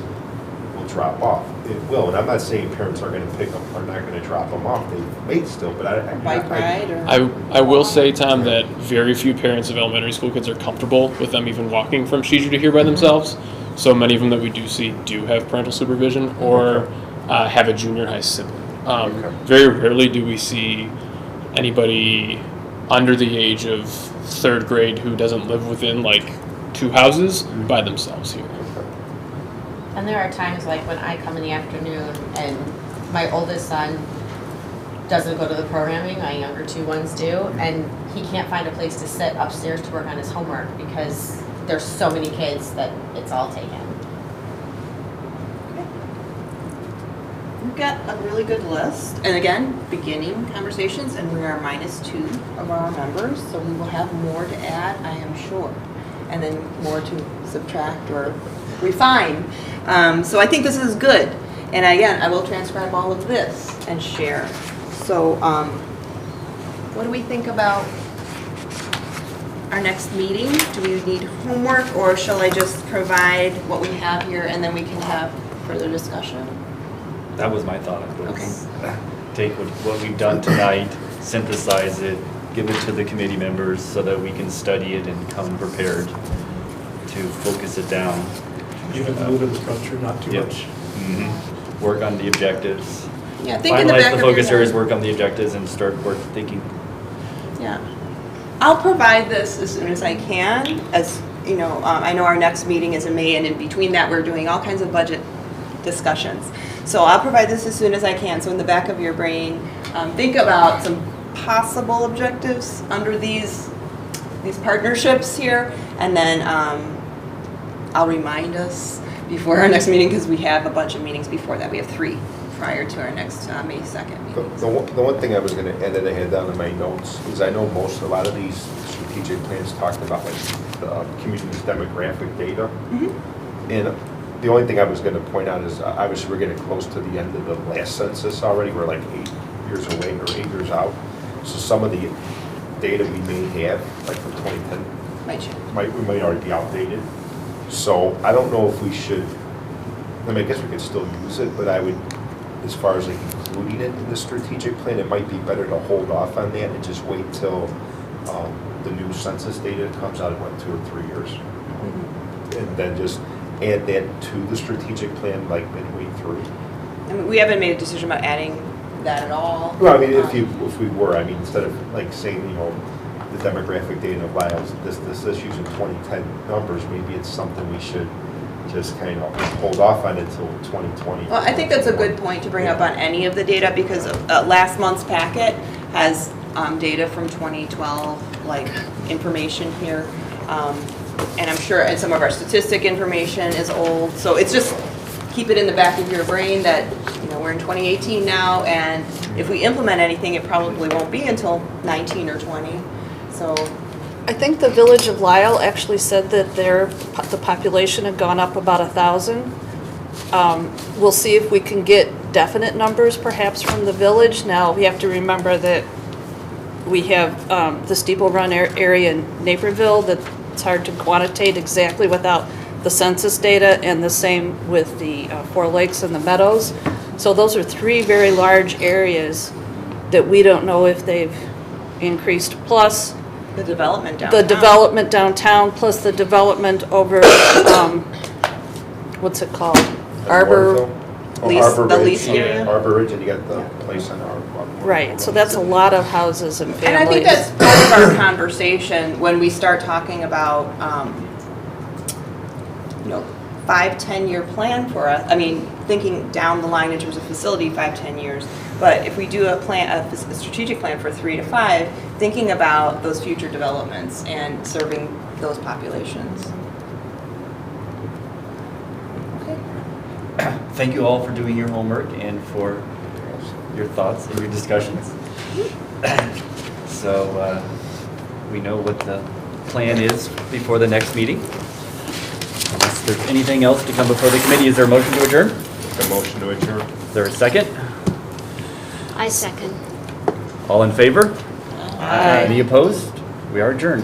will drop off. It will, and I'm not saying parents are going to pick them, are not going to drop them off. They may still, but Bike ride or? I will say, Tom, that very few parents of elementary school kids are comfortable with them even walking from Seizure to here by themselves. So many of them that we do see do have parental supervision or have a junior high sibling. Okay. Very rarely do we see anybody under the age of 3rd grade who doesn't live within like 2 houses by themselves here. And there are times like when I come in the afternoon and my oldest son doesn't go to the programming, my younger 2 ones do, and he can't find a place to sit upstairs to work on his homework because there's so many kids that it's all taken. get a really good list. And again, beginning conversations, and we are -2 of our members, so we will have more to add, I am sure. And then more to subtract or refine. So I think this is good. And again, I will transcribe all of this and share. So what do we think about our next meeting? Do we need homework, or shall I just provide what we have here and then we can have further discussion? That was my thought. Was take what we've done tonight, synthesize it, give it to the committee members so that we can study it and come prepared to focus it down. Give it a little bit of structure, not too Yep. much. Work on the objectives. Yeah, think in the back Finalize of the your focus head. areas, work on the objectives, and start thinking. Yeah. I'll provide this as soon as I can, as, you know, I know our next meeting is in May, and in between that, we're doing all kinds of budget discussions. So I'll provide this as soon as I can, so in the back of your brain, think about some possible objectives under these partnerships here, and then I'll remind us before our next meeting, because we have a bunch of meetings before that. We have 3 prior to our next May 2nd meeting. The one thing I was gonna add that I had down in my notes is I know a lot of these strategic plans talked about like the community's demographic data. And the only thing I was gonna point out is obviously we're getting close to the end of the last census already. We're like 8 years away or 8 years out. So some of the data we may have, like from 2010, Might change. we might already be outdated. So I don't know if we should, I mean, I guess we could still use it, but I would, as far as like including it in the strategic plan, it might be better to hold off on that and just wait till the new census data comes out in what, 2 or 3 years. And then just add that to the strategic plan like midway through. I mean, we haven't made a decision about adding that at all. Well, I mean, if we were, I mean, instead of like saying, you know, the demographic data of Lisle, this issues in 2010 numbers, maybe it's something we should just kind of hold off on until 2020. Well, I think that's a good point to bring up on any of the data, because last month's packet has data from 2012, like information here. And I'm sure, and some of our statistic information is old. So it's just, keep it in the back of your brain that, you know, we're in 2018 now, and if we implement anything, it probably won't be until 19 or 20. So I think the village of Lisle actually said that the population had gone up about 1,000. We'll see if we can get definite numbers perhaps from the village. Now, we have to remember that we have the Steeple Run area in Naperville that it's hard to quantitate exactly without the census data, and the same with the Four Lakes and the Meadows. So those are 3 very large areas that we don't know if they've increased, plus the development downtown. the development downtown, plus the development over, what's it called? Arbor, the Lisle area. Arbor Ridge, and you got the place on Arbor. right, so that's a lot of houses and families. And I think that's part of our conversation when we start talking about, you know, 5-10 year plan for us. I mean, thinking down the line in terms of facility, 5-10 years. But if we do a strategic plan for 3 to 5, thinking about those future developments and serving those populations. Okay. Thank you all for doing your homework and for your thoughts and your discussions. So we know what the plan is before the next meeting. Unless there's anything else to come before the committee, is there a motion to adjourn? A motion to adjourn. Is there a second? I second. All in favor? Aye. Any opposed? We are adjourned.